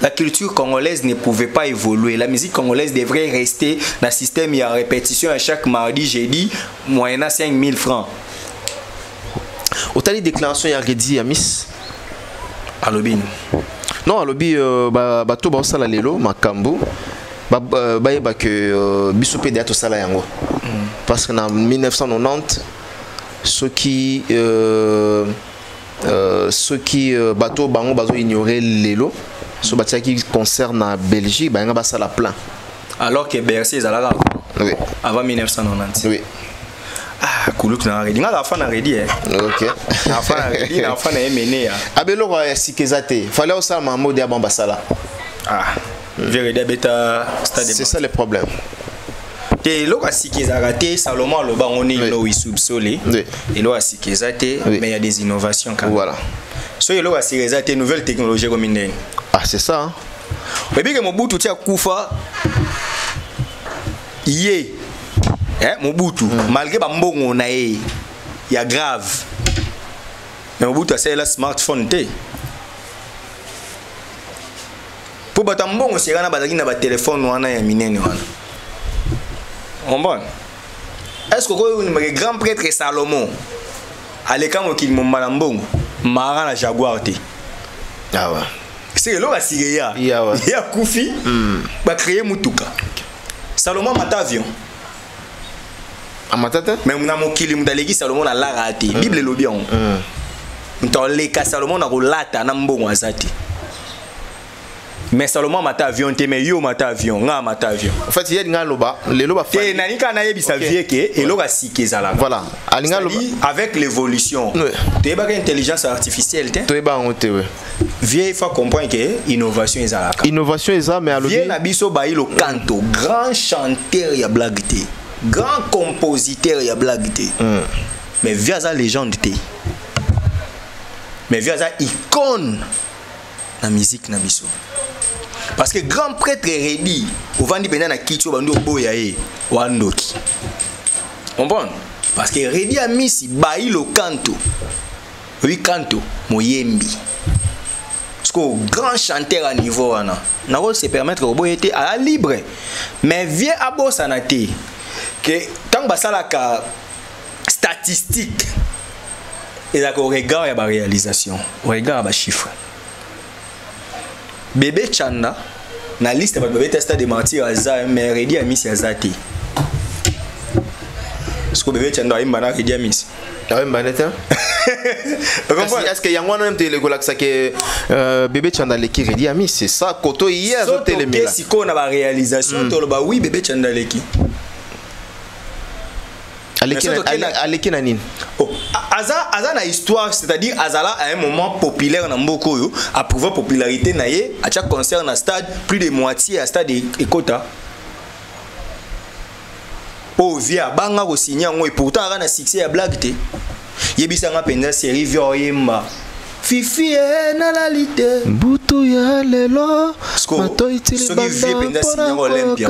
La culture congolaise ne pouvait pas évoluer. La musique congolaise devrait rester dans le système. Il y a répétition à chaque mardi, jeudi, moyennant 5 000 francs. Autant de déclarations il y a redit à Miss Alobin. Non, Alobi bato ba osala lelo makambo ba que biso pédia to sala yango. Parce que en 1990 ceux qui bato bango bazo ignorer lelo so batia qui concerne la Belgique ba nga ba sala plein. Alors que Bercy ezalaka oui avant 1990. Oui. Ah, Koulouk n'a rien dit. La fin n'a rien dit. Ok. La fin n'a rien dit. La fin n'a mené. Abelo quoi sikezate. Fallait aussi un mot de Bambasala. Ah. Vérité bêta stade. C'est ça le problème. Et l'eau a sikezate. Salomon le bas on est l'eau il soupçonné. Et l'eau a sikezate. Mais il y a des innovations quand même. Voilà. So l'eau a sikezate nouvelle technologie comme une. Ah c'est ça. Mais bien que mon bout tout tient Koufa. Yé. Mobutu malgré bambongo na ye ya grave mais Mobutu a la smartphone te pour batambongo c'est kana bazaki na ba téléphone wana ya minene wana on bon est-ce que le grand prêtre Salomon aleka mokili mombala mbongo mara na Jaguar te ah ouais c'est lo basireya ya kufi ba créer mutuka Salomon mata avion mais on a mon kili mudalegi Salomon a la raté Bible le bien on les cas Salomon a relata na mbongo azati mais Salomon mata avion te mais yo mata avion nga mata avion en fait il y a nga loba le loba fait nani kana yebisa vie ke et loba sikezala voilà alinga loba avec l'évolution tu ba intelligence artificielle te ba onte ouais vie il faut comprendre que innovation ezalaka innovation eza mais alobi vie na biso ba ilo canto grand chanteur ya blague te grand compositeur ya blague te mais via sa légende te mais via sa icône na musique na biso parce que grand prêtre Redi au vandi pena na kitio bando boya e wandoki on bon parce que Redi Amisi bayi le canto. Oui, canto, moyembi. Parce qu'au grand chanteur à niveau, on a se permettre au bout était à la libre. Mais viens à Bossanate que tant que ça la statistique et là qu'on regarde la réalisation, on regarde les chiffres. Bébé Chanda, na liste de bébé testa de mentir à ça, mais Redi Amisi à Zati. Parce que bébé Chanda il m'a Redi Amisi. Ah oui, manette. Est-ce qu'il y a un moment de l'école que bébé Chandaleki Redi Amisi, c'est ça koto hier au télémila. Si qu'on a la réalisation, tu le oui bébé Chandaleki. Aleki Nanin. Oh, Aza na histoire, c'est-à-dire Azala à un moment populaire dans Mboko, a prouvé popularité naie, à chaque concert dans stade, plus de moitié à stade Ekota. Oh via banga ko signer et pourtant a succès à blague té. Yebisa nga penza série Vioyemba. Fifi na la lité. Butu ya lelo. Mato itili banda. Olympia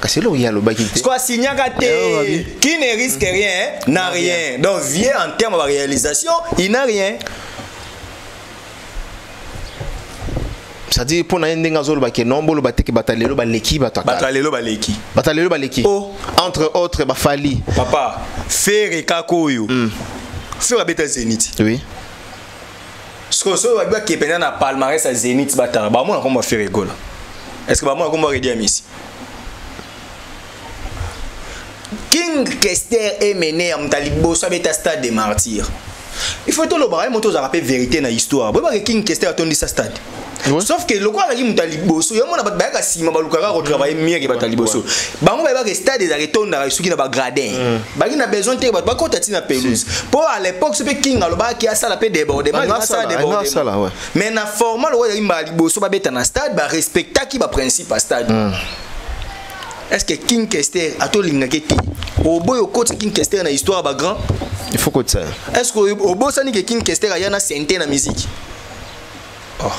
kasi lo ya lo bakité. Sko signer té. Qui ne risque rien n'a rien. Donc vieux en termes de réalisation, il n'a rien. C'est-à-dire pour na ndenga zolo ba ke nombolo ba teke batalelo ba leki ba taka. Batalelo ba leki. Batalelo ba leki. Oh, entre autres ba Fali. Papa, Ferre Kakoyo. Ferre beta Zénith. Oui. Ce que so ba ke pena na palmarès à Zénith batara. Ba mo na komba Ferre gola. Est-ce que ba mo na komba Redi Amisi? King Kester est mené à Mtalibo so beta stade des martyrs. Il faut tout le barrer moto za rappeler vérité na histoire. Ba King Kester attendi sa stade. Ouais. Sauf que le quoi qui mutaliboso yamona bat ba ka sima balukaka ko travailler mieux que bataliboso bango ba ka stade des arretonda suki na ba gradin ba ki na besoin te ba ko tati na pelouse pour à l'époque ce King aloba ki asala pe débordement ça débordement mais na formal le wa mbaliboso ba beta na stade ba respecta ki ba principe à stade. Est-ce que King Kester a to linga keti au boy au côté King Kester na histoire ba grand il faut que ça est-ce que au boy ça ni que King Kester a yana senté na musique oh.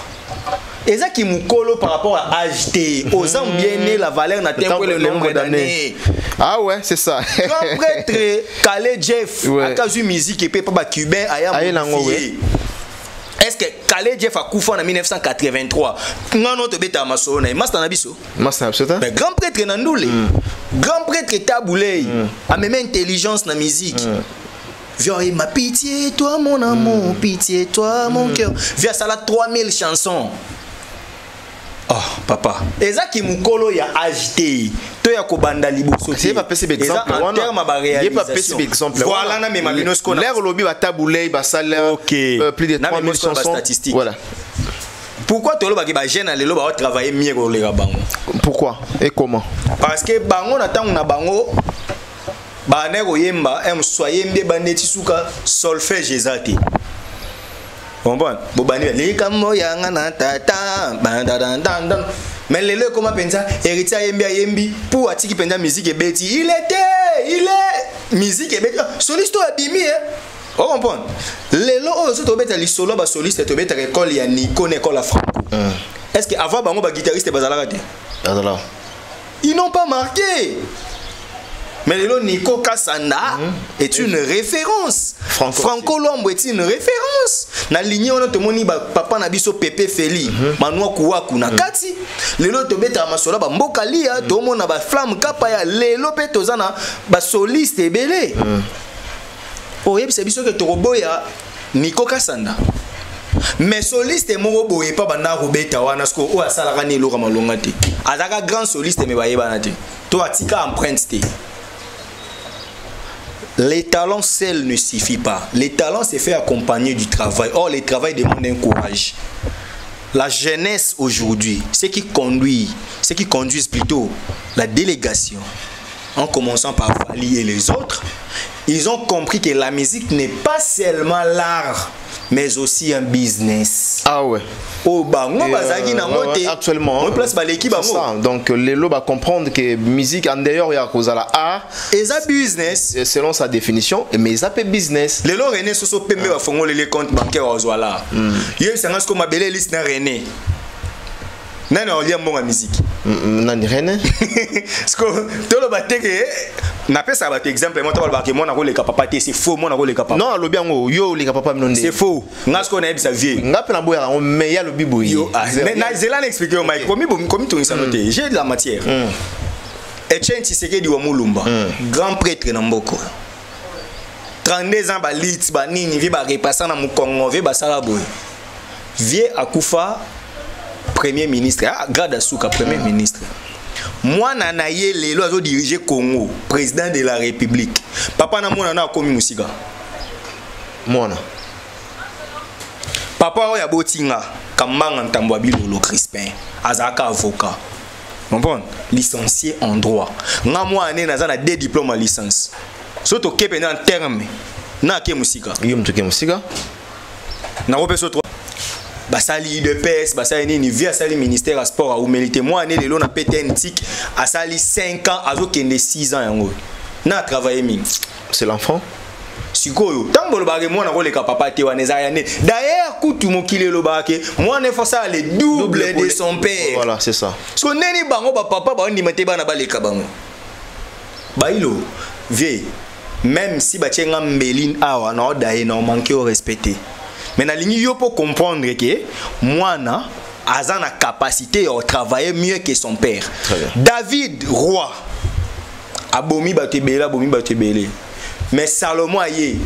Et ça qui moukolo par rapport à acheter aux gens bien né la valeur n'a pas le nombre d'années. Ah ouais, c'est ça. Grand prêtre Calais Jeff a casu musique et pas cubain ayam. Est-ce que Calais Jeff a coupé en 1983? Non non te beta masona master nabiso. Master absolument. Mais grand prêtre nandoule. Grand prêtre taboulé. A même intelligence na musique. Viens ma pitié toi mon amour, pitié toi mon cœur. Viens ça là 3000 chansons. Oh papa, eza ki mukolo ya agité, to ya ko banda liboso. C'est pas possible exemple. En terme ba réalisation. Voilà na même Minosco. L'air lobi ba taboulé ba salaire plus de 3000 chansons. Voilà. Pourquoi to lo ba ki ba jeune lelo ba travailler mieux ko le bango? Pourquoi et comment? Parce que bango na tango na bango ba ne ko yemba em soyez mbe bandeti suka solfège ezati. Comprends? Bobani les kamo yanga na tata bandadandan. Mais les comment pensa héritier yembi pour atiki pensa musique et beti. Il est musique et beti. Soliste abimi hein. On comprend? Les lo so to beta li solo ba soliste to beta école ya Nico école franco. Est-ce que avant bango ba guitariste bazala te? Bazala. Ils n'ont pas marqué. Mais le Nico Kassanda est une référence. Franco Lombo est une référence. Na ligne on te moni ba papa na biso Pepe Feli, Manwa Kuwaku na kati. Lelo to beta masola ba mbokalia to mona ba flamme kapa ya lelo pe tozana ba soliste ebele. Oh yebisa biso ke to boya Nico Kassanda. Mais soliste moko boye pa bana robeta wana sko o asala kani lo kama longate. Azaka grand soliste me ba yebana te. To atika empreinte te. Les talents seuls ne suffit pas. Les talents se fait accompagner du travail. Or, le travail demande un courage. La jeunesse aujourd'hui, ce qui conduisent plutôt la délégation, en commençant par Fali et les autres, ils ont compris que la musique n'est pas seulement l'art, mais aussi un business. Ah ouais. Oh bango bazaki na moté. Actuellement. On place baleki bango. Donc les lots va comprendre que musique en dehors il y a cause à la art. Et ça business. Selon sa définition, mais ça peut business. Les lots René soso pembe va fongo les comptes bancaires aux voilà. Hier c'est ce qu'on m'a belé liste na René. Nana on lia mbonga musique. Nani René. Parce que tout le baté que na pesa ba exemple moi to ba ke moi na ko le papa te c'est faux moi na ko le papa non lobi yango yo le papa minonde c'est faux ngasko na ebisa vie ngape na boya on mais ya lobi boy na zela na expliquer au Mike comme tout ça noté j'ai de la matière Etienne Tshisekedi wa Mulumba grand prêtre na mboko 32 ans ba lit ba nini vi ba repasser na Mukongo vi ba sala boy vie akufa premier ministre grade asuka premier ministre moi na ye lelo azo diriger Congo président de la République papa na mona na komi musika mona papa oya botinga kambanga ntambwa bilolo Crispin azaka avocat comprendre licencié en droit nga moi ane naza na 2 diplômes à licence soto kepe na terme na ke musika yo mtuke musika na ropeso 3 basali de pes basali nini via sali ministère à sport ou mérité moi ane lelo na PTN TIC a sali 5 ans azo kende 6 ans yango na travailler mingi c'est l'enfant sikoyo tambolo bage moi na ko leka papa te waneza ya ne d'ailleurs kutu mokile lo bake moi ne faut ça le double de son père voilà c'est ça so neni bango ba papa ba ndimate bana baleka bango bailo vie même si ba tchenga mbeline awa na odaye na manquer au respecter mais na ligne yo pour comprendre que mwana aza na capacité de travailler mieux que son père. David roi abomi batebele mais Salomon aye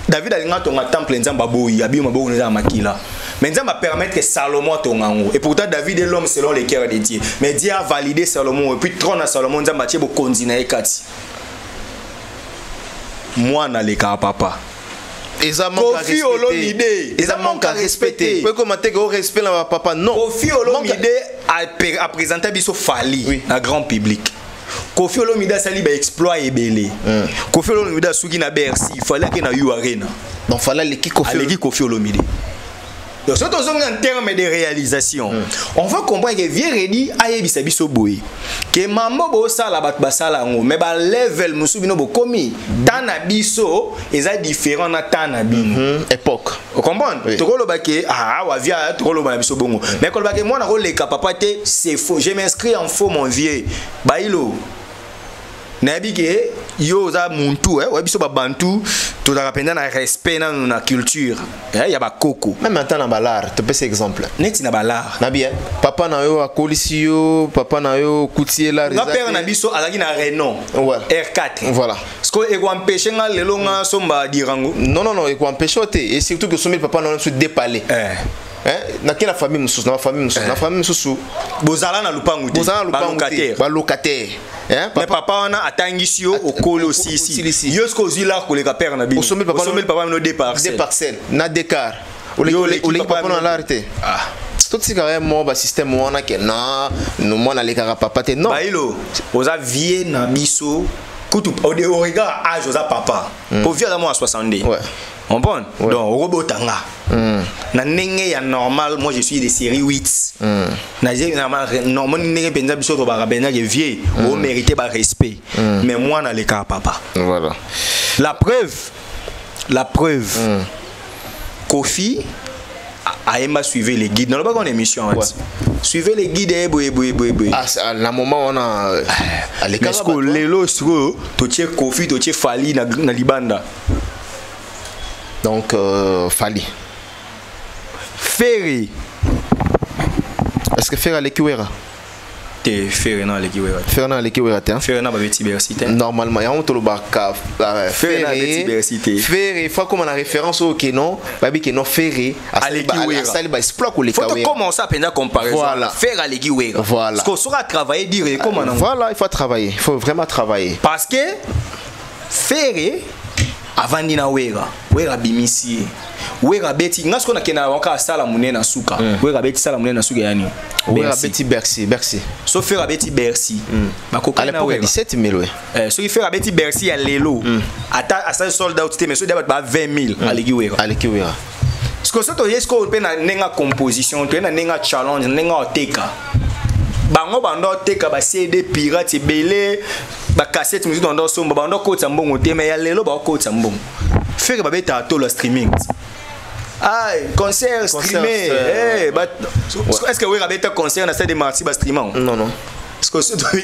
David a ton temple nzamba boyi abi maboko nza makila mais nzamba permettre que Salomon tongango et pourtant David est l'homme selon les cœurs de Dieu mais Dieu a validé Salomon et puis trône à Salomon nzamba tchebo konzina ekati moi na leka papa Eza manque à respecter. Eza manque à respecter. Pourquoi commenter que respect là papa non. Kofi Olomide a présenté biso Fali na grand public. Kofi Olomide a sali ba exploit ebele. Kofi Olomide a suki na Bercy, il fallait que na U Arena. Donc fallait l'équipe Kofi Olomide. Donc surtout en termes de réalisation, on va comprendre que Vieredi a yebisa biso boy. Que maman bo sala bat basala ngo mais ba level musu bino bo komi tana biso eza différent na tana bino époque. Vous comprenez? To kolo ba ke wa via to kolo ba biso bongo. Mais kolo ba ke moi na ko leka papa te c'est faux. Je m'inscris en faux mon vieux. Bailo. Nabi ke yo za muntu wa biso ba bantu to da rapenda na respect na culture. Ya ba koko. Même maintenant na balar, te pese exemple. Neti na balar. Na bien. Papa na yo akolisi yo, papa na yo koutier la rezate. Na père na biso azaki na renom. Voilà. R4. Voilà. Parce que eko empêcher nga lelo nga somba dirango. Non, eko empêcher te et surtout que sommet papa na so dépalé. Na quelle famille mususu na famille mususu na famille mususu bozala na lupangu te ba locataire mais papa wana atangisi yo okolo aussi yo sko zila ko leka père na bino sommet papa no deux parcelles na décar o papa na l'arté tout ce quand même ba système wana que non nous moi na leka papa te non bailo oza vie na biso kutu au regard âge oza papa pour vivre à 62 ouais on bon donc robot tanga na nenge ya normal moi je suis de série 8 na j'ai normal nenge penza biso to ba bena que vieux au mériter ba respect mais moi na le cas papa voilà la preuve Kofi a aimé suivre les guides dans le bagon émission suivez les guides à la moment on a parce que les lostro to tie Kofi to tie Fali na libanda. Donc, Fali. Ferry. Est-ce que Ferry a l'équiwera? Ferry non l'équiwera. Ferry non l'équiwera. Ferry non biodiversité. Normalement, il y a un autre baka. Ferry non biodiversité. Ferry, il faut comme la référence au Kenon, babi Kenon Ferry. À l'équiwera. Ça il va exploiter ou l'équiwera. Faut commencer à peine comparer. Voilà. Ferry à l'équiwera. Voilà. Parce qu'on saura travailler dire comment. Voilà, il faut travailler. Il faut vraiment travailler. Parce que Ferry avant dina wera bimisi wera beti ngasko na kena waka sala munena suka wera beti sala munena suka yani wera beti Bercy so fera beti Bercy à l'époque 17 000 so il fera beti Bercy ya lelo ata sold out mais so d'abord ba 20 000 aleki wera parce que ça to yesko pe na nenga composition to na nenga challenge nenga oteka bango bando teka ba CD pirate belé ba cassette musique dans somba bando ko tsambongo te mais ya lelo ba ko tsambongo faire ba beta to le streaming concert streamé est-ce que oui rabeta concert na stade de Marty ba streaming non parce que surtout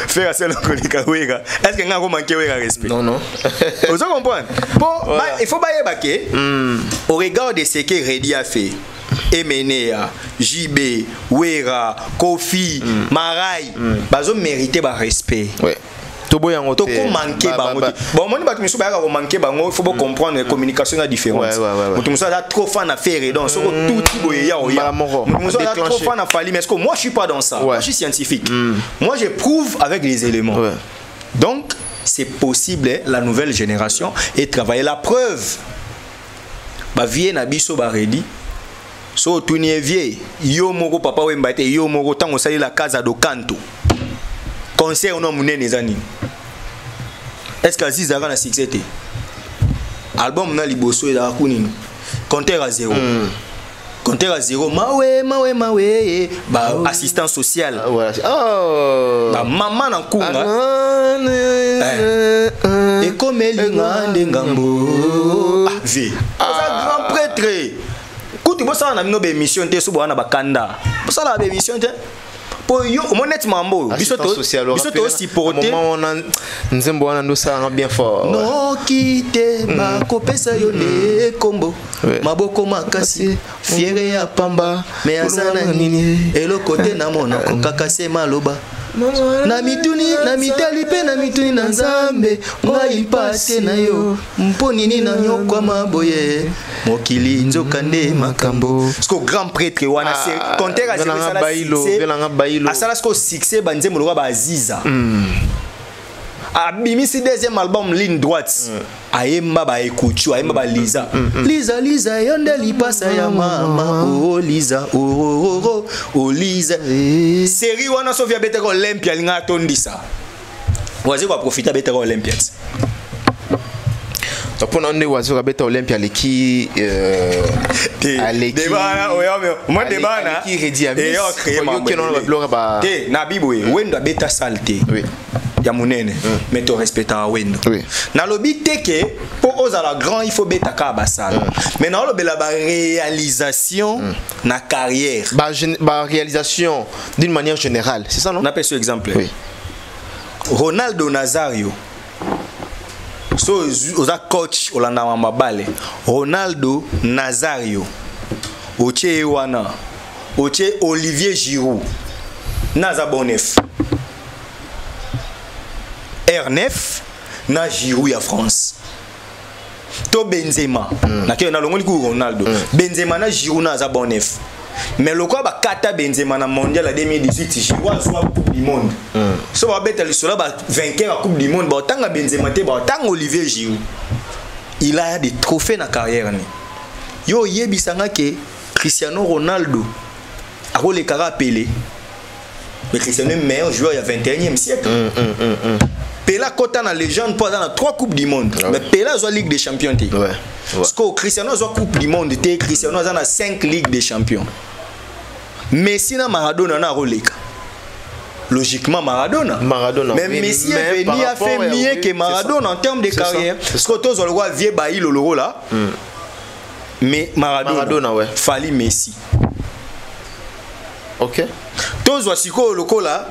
faire ça l'onkolika wega est-ce que nga ko manquer wega respect non vous comprenez bon il faut pas yebake au regard de ce que Redi a fait Emenea, JB, Wera, Kofi, Marai, bazo mériter ba respect. Ouais. Tobo yango te. Toko manquer bango. Bon, moi ba miso ba ka manquer bango, il faut comprendre la communication est différente. Mutu muso a trop fan à faire donc soko tout boye ya oya. Mutu muso a trop fan à fali mais moi je suis pas dans ça. Moi je suis scientifique. Moi je prouve avec les éléments. Donc c'est possible la nouvelle génération et travailler la preuve. Ba vie na biso ba Redi. So tu nie vie yo moko papa wemba te yo moko tango sali la casa do canto concert no munene zani est-ce que Aziz a na succès te album na liboso ela kunini compteur à zéro compteur à zéro mawe ba assistant social oh ba maman na kunga et comme elinga ndengambo vie grand prêtre. Tu peux savoir na be mission te so bwana bakanda. Pour ça la be mission te. Pour yo honnêtement mambo, biso to supporter. Nzembo wana ndo ça bien fort. No kite ba kopesa yo le kombo. Maboko makasi, fiere ya pamba, me asana nini. Elo kote na mona kokakase maloba. Na mituni na mitali pe na mituni na nzambe ngai pate na yo mponini na nyokwa maboye mokili nzoka nde makambo sko grand prêtre wana c'est compteur à zéro asala sko succès banze molwa ba Aziza abimisi deuxième album ligne droite ayemba ba ekuchu ayemba ba Liza Liza yonde lipasa ya mama oh Liza oh Liza série wana so via beta Olympia linga tondisa wazi kwa profiter beta Olympia pour nous wazi kwa beta Olympia leki aleki debana oyo moi debana qui Redi ami yo créer ma te na biboye wendo beta salte ya munene mais to respecta wendo na lobi teke pour ozala grand il faut beta ka basala mais na lobela ba réalisation na carrière ba réalisation d'une manière générale c'est ça non on appelle ce exemple Ronaldo Nazario so oza coach olanda mabale Ronaldo Nazario oche wana oche Olivier Giroud naza bonef R9 na Giroud ya France to Benzema na ke na longoli ku Ronaldo Benzema na Giroud na za bonef mais le quoi ba kata Benzema na mondial à 2018 Giroud soit coupe du monde so ba beta le sola ba vainqueur à coupe du monde ba tanga Benzema te ba tanga Olivier Giroud il a des trophées na carrière ni yo yebisanga ke Cristiano Ronaldo a rolé kara Pelé mais Cristiano est meilleur joueur il y a 21e siècle Pelé kota na légende pour dans 3 coupes du monde mais Pelé a Ligue des champions té parce que Cristiano a coupe du monde té Cristiano a 5 Ligues des champions Messi na Maradona na roleka logiquement Maradona mais Messi est venu a fait mieux que Maradona en termes de carrière parce que tous on le voit vieux bailli le rôle là mais Maradona fallait Messi OK tous voit siko loko là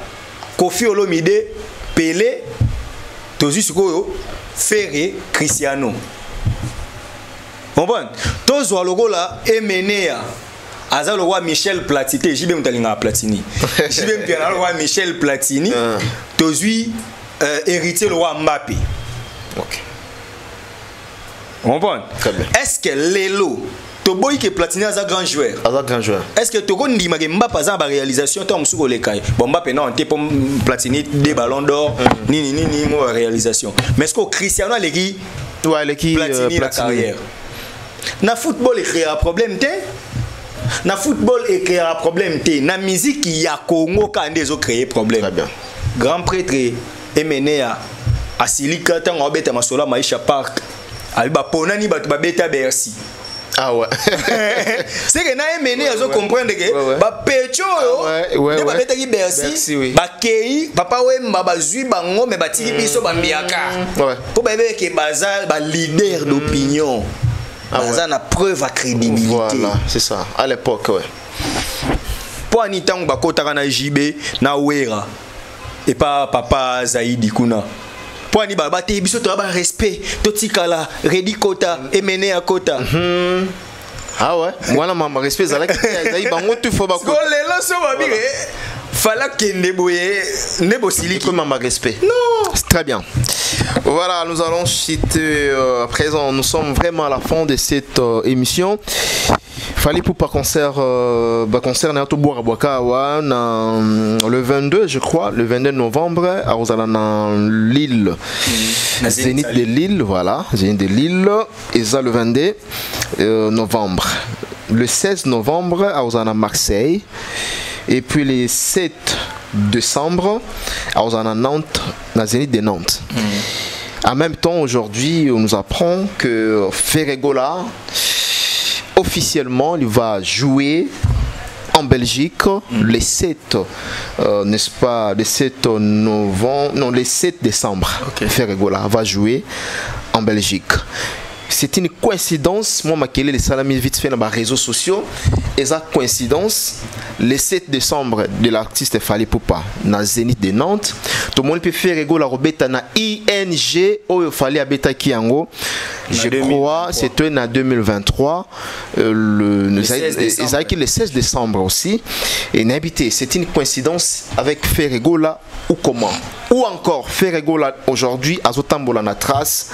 Kofi Olomide Pelé tous siko Ferré Cristiano bon tous voit loko là Emenea Aza le roi Michel Platini, j'y vais me Platini. J'y vais me le roi Michel Platini. Tozui héritier le roi Mbappé. OK. On comprend. Est-ce que Lelo, Toboy qui Platini est un grand joueur? Un grand joueur. Est-ce que Togo ndi ma Mbappé a une réalisation tant sur les cailles? Bon Mbappé non, t'es pour Platini des ballons d'or, ni moi réalisation. Mais est-ce que Cristiano a l'équipe? Ouais, l'équipe Platini la carrière. Na football il crée un problème t'es? Na football et créer un problème té na musique il y a Congo quand des autres créer problème. Très bien. Grand prêtre Emenea asilika tant obeta masola maisha park alba ponani batu babeta Bercy. Ah ouais. C'est que na Emenea zo comprendre que ba pecho yo de babeta ki Bercy ba kei papa wemba bazui bango me batiki biso bambiaka. Pour bébé que bazal ba leader d'opinion. Ça a preuve à crédibilité. Voilà, c'est ça. À l'époque, ouais. Pour Anitang Bakotara na JB na Wera. et pas papa Zaidi kuna. Pour ani baba te biso to ba respect to tikala ready kota et mener à kota. Ah ouais, moi maman respect Zaidi bango tu faut ba ko. Lelo so ba bire. Fala kende boye nebo siliki comme maman respect. Non, c'est très bien. Voilà, nous allons citer à présent, nous sommes vraiment à la fin de cette émission. Fallait pour pas concert Nato Boarabouaka le 22 je crois, le 22 novembre à Lille, Zénith de Lille, voilà, Zénith de Lille, et ça le 22 novembre. Le 16 novembre à Marseille, et puis le 7 décembre à Nantes, la Zénith de Nantes. En même temps, aujourd'hui, on nous apprend que Ferregola, officiellement, il va jouer en Belgique le 7, n'est-ce pas, le 7 novembre, non, le 7 décembre. Okay. Ferregola va jouer en Belgique. C'est une coïncidence, moi, je les salami vite fait dans les réseaux sociaux, et ça coïncidence, le 7 décembre de l'artiste Fally Ipupa, dans Zénith de Nantes, tout le monde peut faire rigoler la robeta na ING, ou Fally Abeta Kiango, je crois, c'était en 2023, le 16 décembre aussi, et n'habité, c'est une coïncidence avec Ferregola ou comment, ou encore Ferregola aujourd'hui, à Zotambola na trace,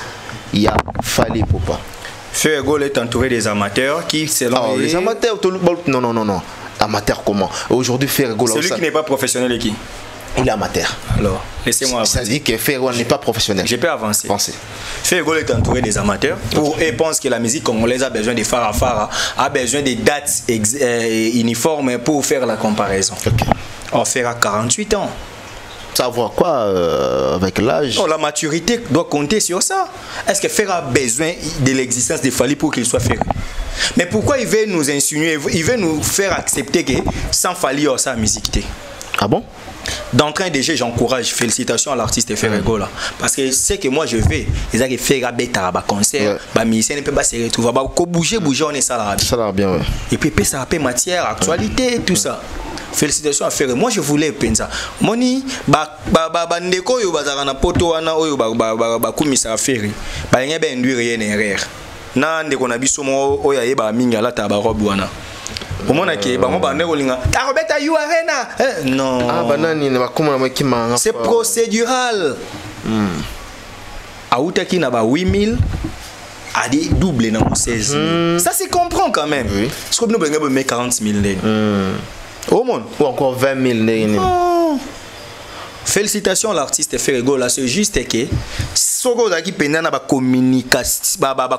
il y a Fally Ipupa. Ferregola est entouré des amateurs qui, selon les amateurs, non. Amateur comment? Aujourd'hui, Ferregola. Celui qui n'est pas professionnel et qui? Il est amateur. Alors, laissez-moi avancer. Ça dit que Ferregola n'est pas professionnel. Je peux avancer. Ferregola est entouré des amateurs et pense que la musique congolaise a besoin de Farafara, a besoin de dates uniformes pour faire la comparaison. Okay. On fera 48 ans. Savoir quoi avec l'âge? La maturité doit compter sur ça. Est-ce que Ferra a besoin de l'existence de Fally pour qu'il soit Ferré? Mais pourquoi il veut nous insinuer, il veut nous faire accepter que sans Fally, il y a musique? Ah bon? D'entrée déjà, j'encourage, félicitations à l'artiste Ferregola. Parce que c'est que moi je vais, ils ont fait un concert, les musiciens ne peuvent pas se retrouver, bouger, on est ça là bien. Et puis ça a matière, actualité, tout ça. Félicitations à Ferre. Moi je voulais penser. Moni ndeko yo bazaka na poto wana oyo kumisa Ferre. Ba ngebe induire rien erreur. Na ndeko na biso mo oyo ayeba mingi alata ba robe wana. Omona ke bango bande kolinga. Ta robeta you arena. Non. Ah banani na bakoma na makima. C'est procédural. Autaki na ba 8000 a dit double na 16 000. Ça se comprend quand même. Parce que nous bengebe me 40 000 au monde ou encore 20 000. Oh. Félicitations à l'artiste Ferregola. C'est juste que soko daki pendana ba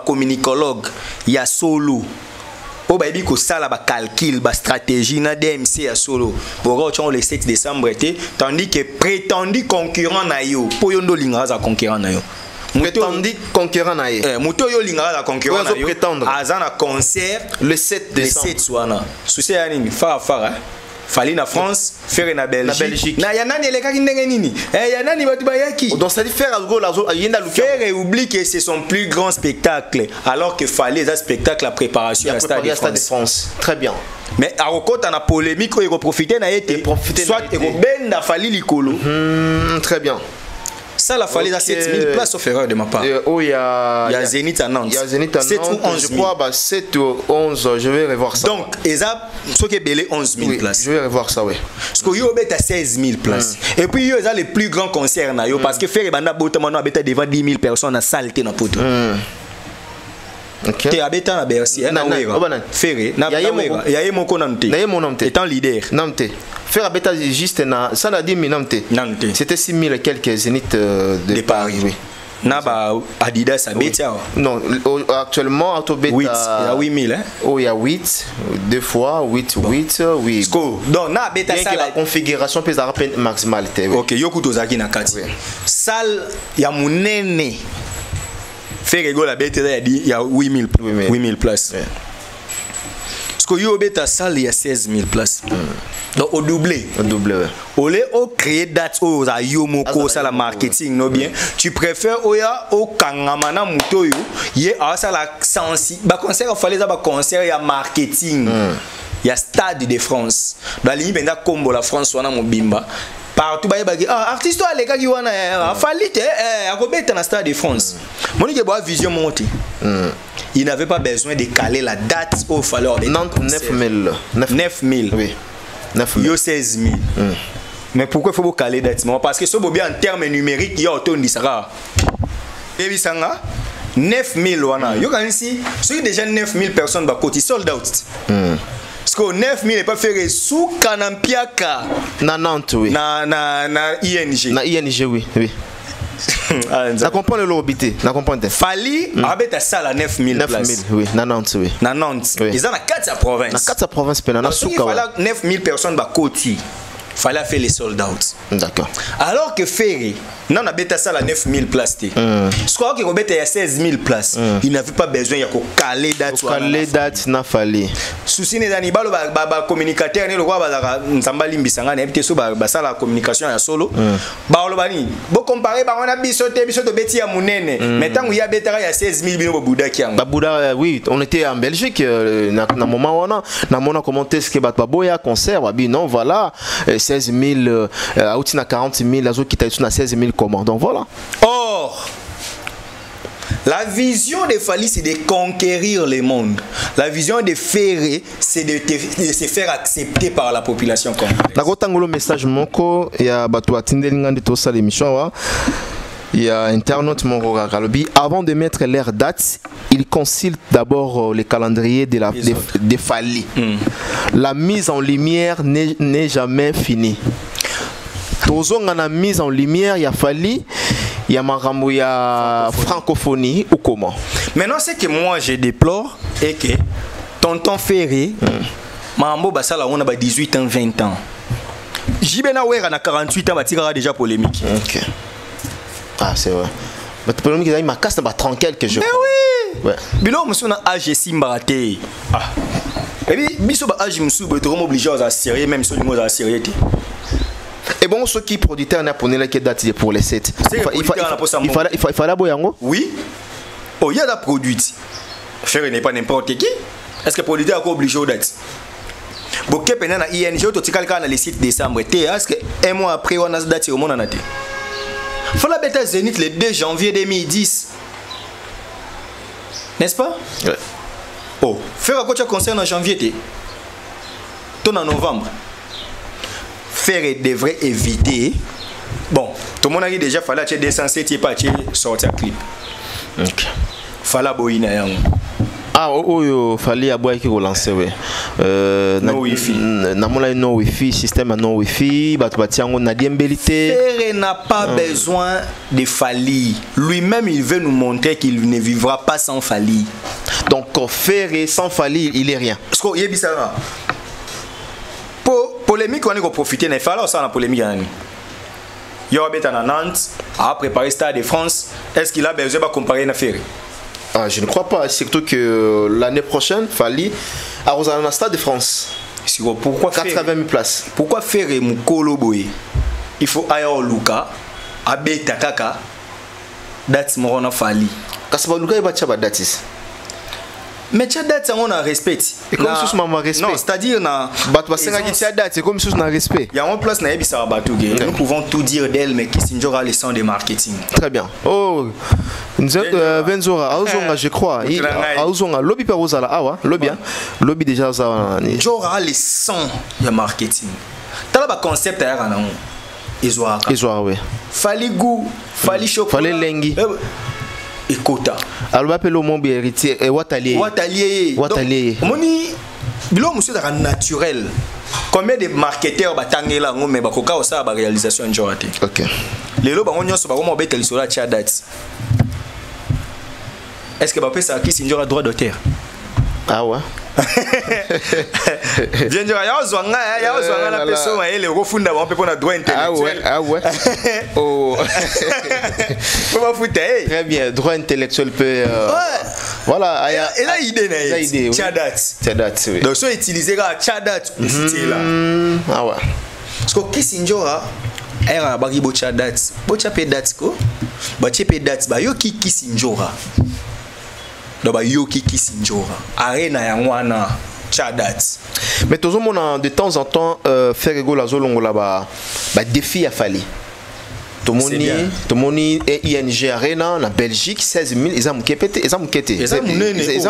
communicologue ya solo o ba bi ko sala ba calcul ba stratégie na DMC ya solo boro chon le 7 décembre été tandis que prétendu concurrent na yo po yo ndo linga za concurrent na yo prétendu concurrent na ye moto yo linga za concurrent na yo azana concert le 7 décembre le 7 soana souci ya nini fara Fally na France, faire na Belgique. Na yanani elekaki ndenge nini? Yanani batu bayaki. Donc ça dit faire Faire oublie que c'est son plus grand spectacle alors que Fally un spectacle à préparation à Stade de France. Très bien. Mais à Rokota na polémique il profiter na été soit il benda Fally likolo. Très bien. Ça la Fally à 7000 places sauf erreur de ma part. Il y a Zénith à Nantes. Il y a Zénith à Nantes. 7 ou 11 je crois 7 ou 11 je vais revoir ça. Donc ça ce qui est belé 11 000 places. Je vais revoir ça oui. Parce que yo bet à 16 000 places. Et puis yo ça les plus grands concerts na yo parce que faire banda botamano abeta devant 10 000 personnes à saleté na poto. OK. Tu abeta na Bercy na Wera. Ferré na Wera. Ya yemoko na Nté. Na yemo na Nté. Étant leader. Nanté. Faire abeta juste na ça na 10 000 Nanté. C'était 6 000 et quelques Zénith de Paris oui. Naba Adidas abeta. Non, actuellement Autobeta 8 il y a 8000 hein. Oh il y a 8 deux fois 8 oui. Donc na beta ça la configuration peut avoir maximalité. OK, yokuto zaki na kati. Salle ya munene. Ferregola beta il y a 8000 places. Parce que yo beta salle il y a 16 000 places. Donc au doublé. Au lieu de créer date au yomoko ça la marketing no bien. Tu préfères oya au kangamana muto yo yé a ça la sensi. Ba concert fallait ça ba concert ya marketing. Il y a Stade de France. Dans l'île benda combo la France wana mobimba. partout artiste les gars qui wana fallait à Robert na Stade de France Monique boa vision montée il n'avait pas besoin de caler la date au falloir 9000 oui 9000 yo 16000 mais pourquoi il faut caler date parce que ce bien en termes numériques il y a autant de ça et bisanga 9000 wana yo quand ici ceux déjà 9000 personnes ba côté sold out parce que 9000 n'est pas fait sous Kanampiaka na Nantes oui na ING oui na comprendre le lobité na comprendre Fali abeta sala 9000 places oui na Nantes oui na Nantes ils ont na 4 provinces na 4 provinces pena na souka voilà 9000 personnes ba côté fallait faire les sold out d'accord alors que Ferré non a bêta ça la 9000 places je crois que Robert il y a 16000 places il n'avait pas besoin de caler date n'a fallu souci n'est d'ani balo ba communicateur ne le roi ba nsamba limbisanga na ebité so ba ça la communication ya solo ba lo bani bo comparer ba on a biso to beti ya munene mais tant il y a bêta il y a 16000 bino bobuda kiango ba buda oui on était en Belgique na moment on a commenté ce que ba boya concert ba non voilà 16000 outina 40000 azo kita na 16000 comment donc voilà. Or la vision de Fally c'est de conquérir le monde. La vision de Ferré c'est de se faire accepter par la population congolaise. Nakotangolo message moko ya bato atindeli ngandi to sala émission wa. Il y a un internaute Moro Galobi. Avant de mettre leur date, il consulte d'abord les calendriers de Fally. La mise en lumière n'est jamais finie. Tozonga na mise en lumière, il y a Fally, il y a Marambo, il y a francophonie ou comment. Maintenant, ce que moi je déplore est que tonton Ferré, Marambo Basala, on a 18 ans, 20 ans. Jibena Ouera a 48 ans, il déjà polémique. Ok. Ah, c'est vrai. Mais tu peux me dire, il m'a cassé 30 quelques jours. Mais oui! Ouais. Bilo, monsieur, on a âge Simbaraté. Ah. Et puis, biso ba âge monsieur, tu es obligé à sérieux, même si tu es sérieux. Et bon, ceux qui producteurs n'a pas la date pour les 7. Il fallait boyango. Oui. Oh, il y a des produits. Faire n'est pas n'importe qui. Est-ce que le producteur est obligé aux dates? Bon, que pendant la ING, tu as calculé le 6 décembre. Est-ce que un mois après, on a cette date au monde en a été? Il faut la bête à Zénith le 2 janvier 2010. N'est-ce pas? Ouais. Oh, faire un coach concert en janvier. Ton en novembre. Faire devrait éviter. Bon, tout le monde a dit déjà fallait que descenser tu pas sortir clip. OK. Fallait boina yang. Ah oh fallait aboyer qui relancer ouais. No wifi. Na mola no wifi système no wifi batu batiango na diembelité. Ferré n'a pas besoin de Fally. Lui-même il veut nous montrer qu'il ne vivra pas sans Fally. Donc Ferré sans Fally il est rien. Parce que yebisara. Polémique, on a profité, il fallait aussi la polémique. Il y a un Nantes, a préparé Stade de France. Est-ce qu'il a besoin de comparer une affaire? Ah, je ne crois pas, surtout que l'année prochaine, Fally a un Stade de France. Pourquoi 80 000 places. Pourquoi faire Moukolo Boye? Il faut aller au Luka, à Beta Kaka, date Morona Fally. Kasaba Luka, il va y datis. Mais tu as date, on a respect. Et comme si on a respect. Non, c'est-à-dire, c'est comme si on a respect. Il y a une place, nous pouvons tout dire d'elle, mais Kissinger a les sons de marketing. Très bien. Oh, Venzora, je crois. Lobby par Rosala, ah ouais, lobby déjà ça. Jora a les sons de marketing. Tu as le concept à Yara, non? Isoire, oui. Fally goût, Fally chocolat. Fally lengi. Et quota. Alors appelle le monde héritier et Watalier. Moni bilo monsieur da naturel. Combien de marketeurs batangela ngomé bakoka osa ba réalisation njorate. OK. Lelo bango nyonso ba ko betel sur la date. Est-ce que ba pesa qui sinjora droit d'auteur? Ah ouais. Bien sûr, ya la personne elle refunda on peut prendre droit intellectuel. Ah ouais. Oh. Comment foutre? Très bien, droit intellectuel peut voilà, et là idée Tchadat, oui. Donc so utiliser la Tchadat c'est là. Ah ouais. Parce que Kissinger era ba ribo Tchadat. Bo chapé date ko. Ba chapé date ba yo Kissinger. Donc yo Kissinger. Arena ya ngwana Tchadat. Mais tout le monde de temps en temps faire ego la zolongo là-bas ba défi a fallu. Tomoni ING Arena na Belgique 16 000 ils ont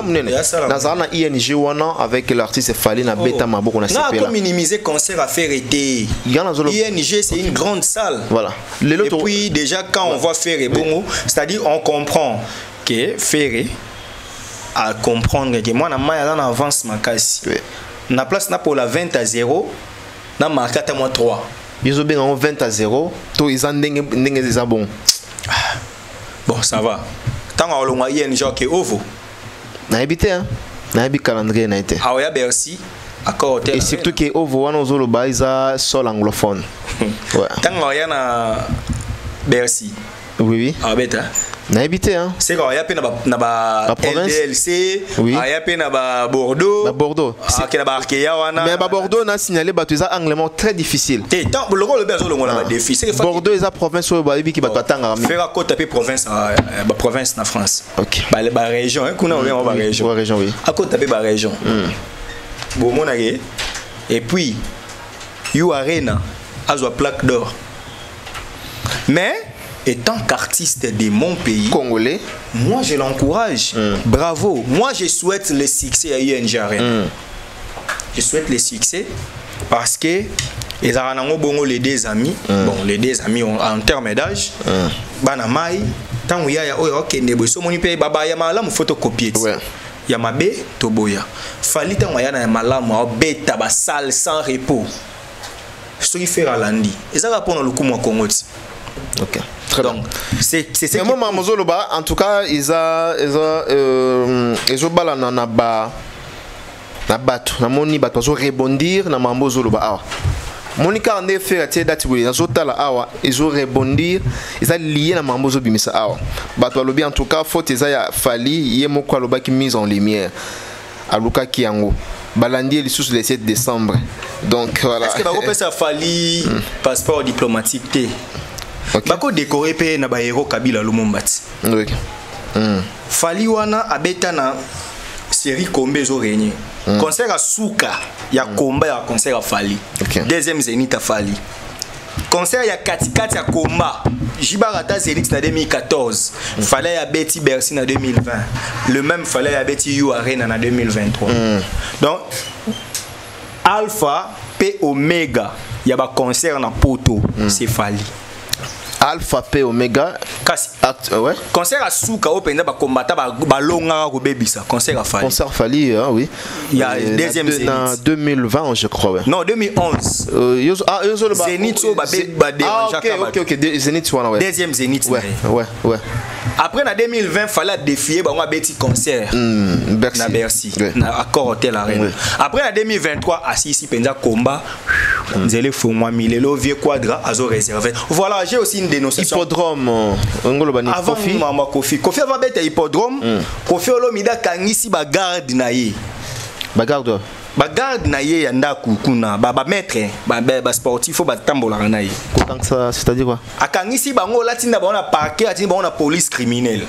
na ING wana avec l'artiste Fally na beta maboko na CP là. Minimiser concert à faire été. ING c'est une grande salle. Voilà. Et puis déjà quand on voit Ferré bongo, c'est-à-dire on comprend que Ferré à comprendre que moi na en avance makasi. Na place na pour la 20-0 na marqué à moi 3. Ils ont bien en 20-0, tout ils ont déjà bon. Bon, ça va. Tant qu'on a ING qui est ovo. Na habité hein. Na habité calendrier na été. Ah ouais, Bercy. Accord. Et surtout que ovo on ozolo ba isa sol anglophone. Ouais. Tant qu'on a na Bercy. Oui oui. Ah bête. Na habité hein. C'est quand il y a na LDLC, il y a Bordeaux. Bordeaux. C'est que na Arkeya wana. Mais Bordeaux na signalé batu ça anglement très difficile. Tant le rôle besoin le la défi. Bordeaux est la province où ba qui batu tanga. Faire à côté taper province province na France. OK. Ba région hein kuna on va région. Ouais région oui. À côté taper ba région. Bon mon et puis You Arena a une plaque d'or. Mais étant qu'artiste de mon pays congolais, moi je l'encourage. Bravo. Moi je souhaite le succès à ING Arena. Je souhaite le succès parce que les Aranango Bongo les deux amis, bon les deux amis en termes d'âge, Banamai, tant il y a OK nebo so moni pe baba ya malamu photocopier. Ya mabe toboya. Fali tant ya na malamu beta ba salle sans repos. Ce qui fait à lundi. Et ça va pour le coup mon Congo. OK. Donc, c'est en tout cas, ils ont bala na ba na batu na moni batu zo rebondir na mambo zo loba awa. Monika ande fait tie date boli na zo tala awa, ils ont rebondir, ils ont lié na mambo zo bimisa awa. Batu lobi en tout cas faut eza ya Fally ye moko loba ki mise en lumière. Aluka Kiango. Balandi le 7 décembre. Donc voilà. Est-ce que va ça Fally passeport diplomatique té? Okay. Bako décoré pe na ba héros Kabila Lumumbati. Oui. Fally wana abeta na série Kombe zo régner. Concert à Souka, ya Komba ya concert à Fally. Okay. Deuxième Zénith à Fally. Concert ya Katikati ya Komba. Jibarata Zénith en 2014. Fallait ya Betty Bercy en 2020. Le même fallait ya Betty You Arena en 2023. Donc Alpha P Omega, ya ba concert na Poto, c'est Fally. Alpha P Omega ouais. Concert à Souka au Penda ba combattre ba longa ko bebisa concert à Fally. Concert Fally oui. Il y a deuxième Zénith en 2020 je crois. Ouais. Non 2011. Zénith so ba OK Zénith wana ouais. Deuxième Zénith. Ouais. Après en 2020 fallait défier ba un petit concert na Bercy na Accor Hotel Arena. Après en 2023 assis Penda combat Nzele Fongwa Milelo Vieux Quadra azo réservé. Voilà, j'ai aussi une dénonciation. Hippodrome avant Mama Kofi avant bête hippodrome Kofi Olomida kangisi ba garde na ye. Ba garde na ye ya ndaku kuna ba maître ba sportif ba tambola na ye. Tant que ça c'est-à-dire quoi? Akangisi bango latinda ba on a parquet atinda ba on a police criminelle.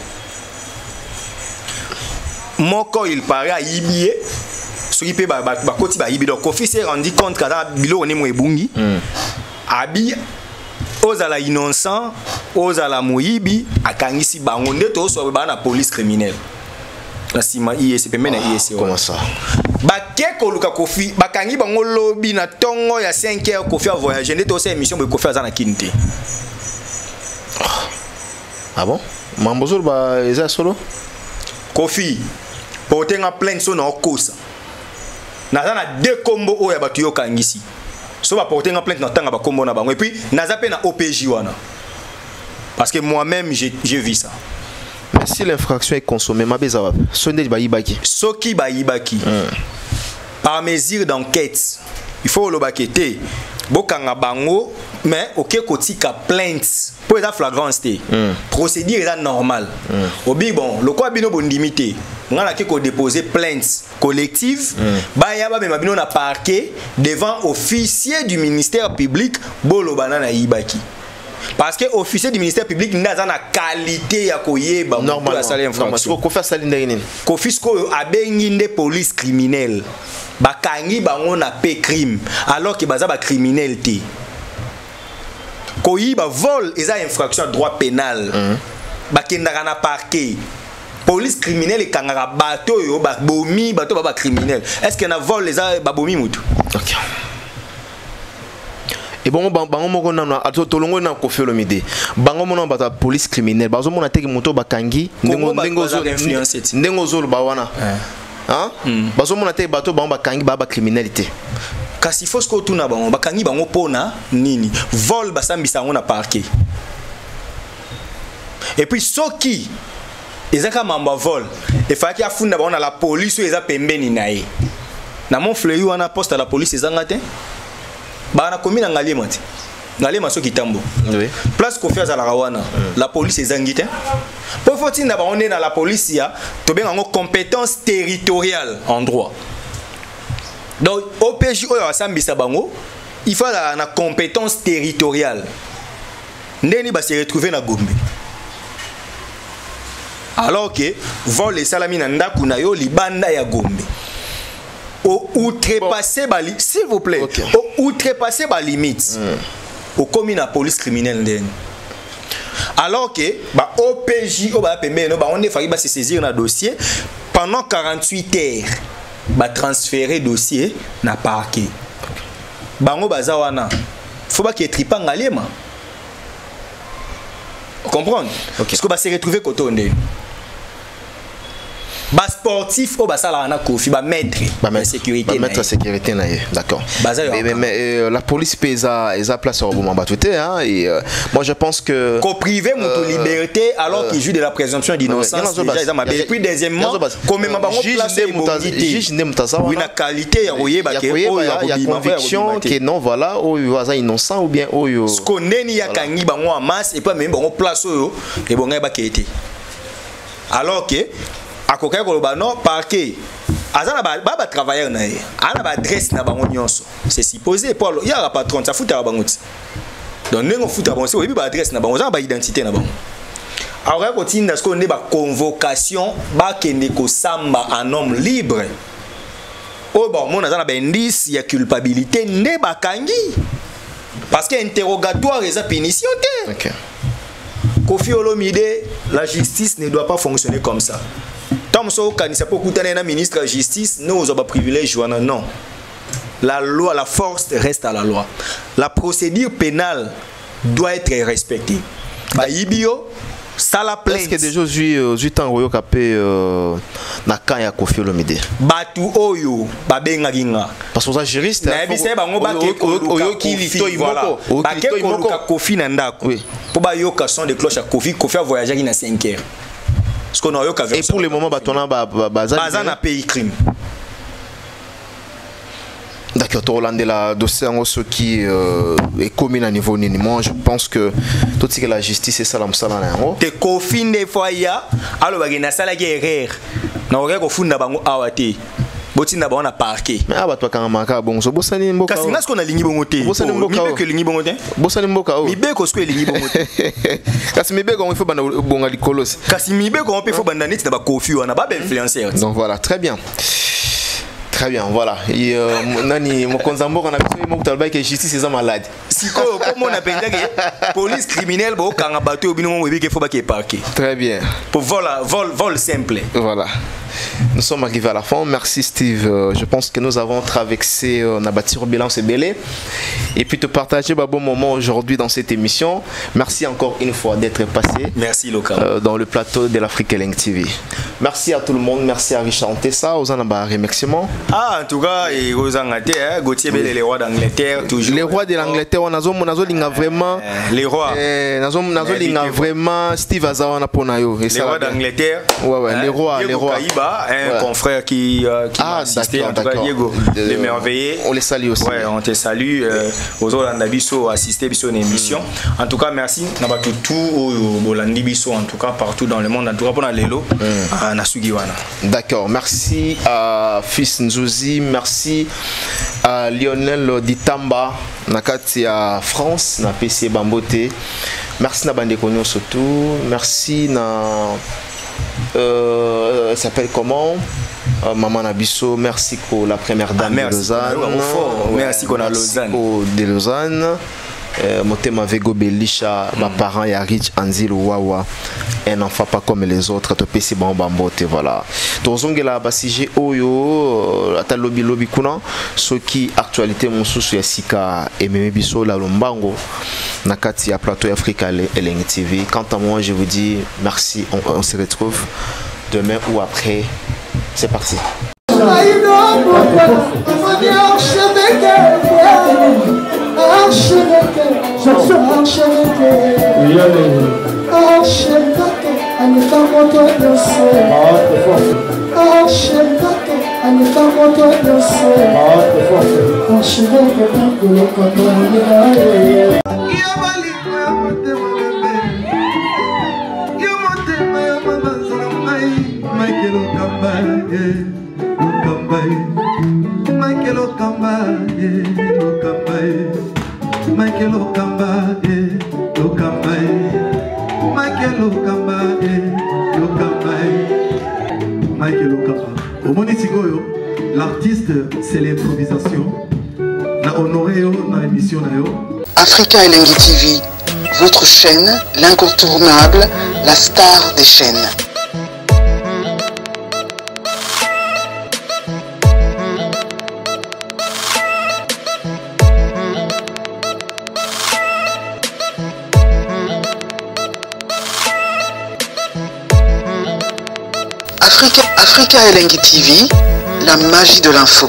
Moko il paraît à Ibie. Ce qui peut ba koti ba Ibie donc Kofi s'est rendu compte kada bilo ne mo ebungi. Abi ozala innocent ozala moyibi akangisi bango nde to so ba na police criminelle la sima ISP mena ISP. Comment ça ba keko luka Kofi bakangi bango lobi na tongo ya 5 heures Kofi a voyager nde to sa émission be Kofi azana kinte. Ah bon mambozo ba eza solo Kofi porter en plein so na okosa na zana deux combo oya batu yo kangisi. So va porter en plainte dans tanga ba kombo na bango et puis naza pe na OPJ wana. Parce que moi-même j'ai vu ça. Mais si l'infraction est consommée ma bezawa sonde ba yibaki. Soki ba yibaki. Par mesure d'enquête, il faut le bakete bokanga bango mais OK kotika plainte pour être flagrance. Procédure est normal. Obi bon, le quoi bino bondimité. On a ko déposer plainte collective ba ya ba me bino na parquet devant officier du ministère public bolo banana yibaki. Parce que officier du ministère public n'a pas la qualité ya koyeba normalement la infraction ko faire salinda nini ko fisco abenginde police criminelle bakangi bango na pe crime alors que baza ba criminalité koyiba vol eza infraction à droit pénal bakendaka na parquet police criminelle ekangaka bato yo babomi bato baba criminel est-ce que na vol eza babomi mutu OK. Et bon bango moko na tolongo na Koffi Olomide bango mona bata police criminelle bazo mona teki moto bakangi ndengo zolo ba wana hein bazo mona teki bato bango bakangi ba criminalité kasi faut ko tuna bango bakangi bango pona nini vol basambisa ngo na parquet et puis soki ezaka mamba vol et faki afunda bango na la police eza pembeni nae na mon fleury wana poste à la police ezanga te ba na commune ngalema te ngalema soki tambo oui place Koffi azala wana la police ezangi te pour faut tinda ba on est dans la police ya to benga ngo compétence territoriale en droit donc OPJ oyo asambisa bango il faut la compétence territoriale ndeni ba se retrouver na Gombe alors que vol et salami na ndaku na yo libanda ya Gombe au outrepasser bali s'il vous plaît okay. Au outrepasser ba limite au commis na police criminelle ndeni alors que ba OPJ o ba pembe no ba on est failli ba se saisir na dossier pendant 48 heures ba transférer dossier na parquet bango baza wana faut pas qu'il tripa ngalema comprendre okay. Parce que ba se retrouver kotonde bas sportif au basala na Koffi ba maître sécurité maître sécurité na d'accord mais la police pesa place au moment batouté hein et moi je pense que ko privé mon liberté alors qu'il joue de la présomption d'innocence déjà ils ont et puis deuxièmement comme même bango place juge nemutaza oui na qualité ya oyeba ke oyo ya conviction que non voilà oyo waza innocent ou bien oyo ce qu'on neni ya kangi bango en masse et pas même bango place oyo et bonga ba kete alors que akoka koloba non parquet azana ba travailleur na ye ana ba adresse na bango nyonso c'est supposé Paul ya la patron ça futa bango ti donc nengo futa bango c'est ba adresse na bango za ba identité na bango alors ko tinda ce qu'on est ba convocation ba kende ko samba un homme libre oh bon mon azana ba indice ya culpabilité ne ba kangi parce que interrogatoire eza punition te OK. Koffi Olomide la justice ne doit pas fonctionner comme ça. Tant que ça peut coûter un ministre de la justice, nous avons pas privilège. Non. La loi, la force reste à la loi. La procédure pénale doit être respectée. Bah, Ibio, ça la plainte. Est-ce que déjà j'ai tant royo capé na kan ya Koffi Olomide. Batu oyo babenga ginga. Parce que ça juriste. Na bise bango ba ke oyo ki lito imoko. Ba ke koluka Koffi na ndako. Pour ba yoka son de cloche à Koffi a voyagé na 5 heures. Et pour le moment, baza na pays crime. D'accord, tu as la dossier ce qui est commis à niveau nini. Moi, je pense que tout ce que la justice est salam salam. Te Koffi des fois ya, alors bagina sala guerre. Na ore ko funda bango awate. Botinda ba on a parqué. Mais aba toi quand maka bon so bosani mboka. Kasi nasko na lingi bongo te. Bosani mboka. Mibe que lingi bongo te. Bosani mboka o. Mibe ko sko lingi bongo te. Kasi mibe ko il faut bana bonga likolos. Kasi mibe ko on peut faut bana net na ba Koffi wana ba influenceur. Donc voilà, très bien. Très bien, voilà. Et nani mokonzambo on a besoin mo kutalba que justice est malade. Siko comme on appelle que police criminelle bo kanga bato bino mo bi ke faut ba ke parqué. Très bien. Pour vol simple. Voilà. Nous sommes arrivés à la fin. Merci Steve. Je pense que nous avons traversé, on a bâti au bilan, c'est belé. Et puis te partager un bon moment aujourd'hui dans cette émission. Merci encore une fois d'être passé. Merci Loka. Dans le plateau de l'Afrique Link TV. Merci à tout le monde. Merci à Richard Ntessa. Aux remerciements. Ah, en tout cas, et aux Angleterre, Gauthier Bell et les rois d'Angleterre, toujours. Les rois de l'Angleterre, on a vraiment. Les rois. Vraiment Steve Azawana Ponayo. Les rois d'Angleterre. Ouais, les rois. Un confrère qui m'a assisté, en tout cas Diego, l'émerveillé. On les salue aussi. Ouais, on te salue. Aux Hollandais Bisso assisté Bisso une émission. En tout cas, merci. Nabatu tout au Hollandais Bisso, en tout cas partout dans le monde. En tout cas pour Lelo, à Nasugiwana. D'accord. Merci à Fils Nzouzi. Merci à Lionel Ditamba, Nakati à France, na PC Bambote. Merci na Bande Konyo surtout. Merci na s'appelle comment Maman Nabisso, merci pour la première dame de Lausanne. Merci qu'on a Lausanne. De Lausanne. Motema Vego Belisha, ma parent ya Rich Anzil Wawa, un enfant pas comme les autres, to pesi bon bambote, voilà. Tozongela basije oyo ata lobby lobby kuna ce qui actualité monsusu ya sika ememe biso la lombango na kati ya plateau Africa Elengi TV. Quant à moi, je vous dis merci, on se retrouve demain ou après. C'est parti. L'artiste, c'est l'improvisation. La honoré dans l'émission. Africa Elengi TV, votre chaîne, l'incontournable, la star des chaînes. Africa Elengi TV, la magie de l'info.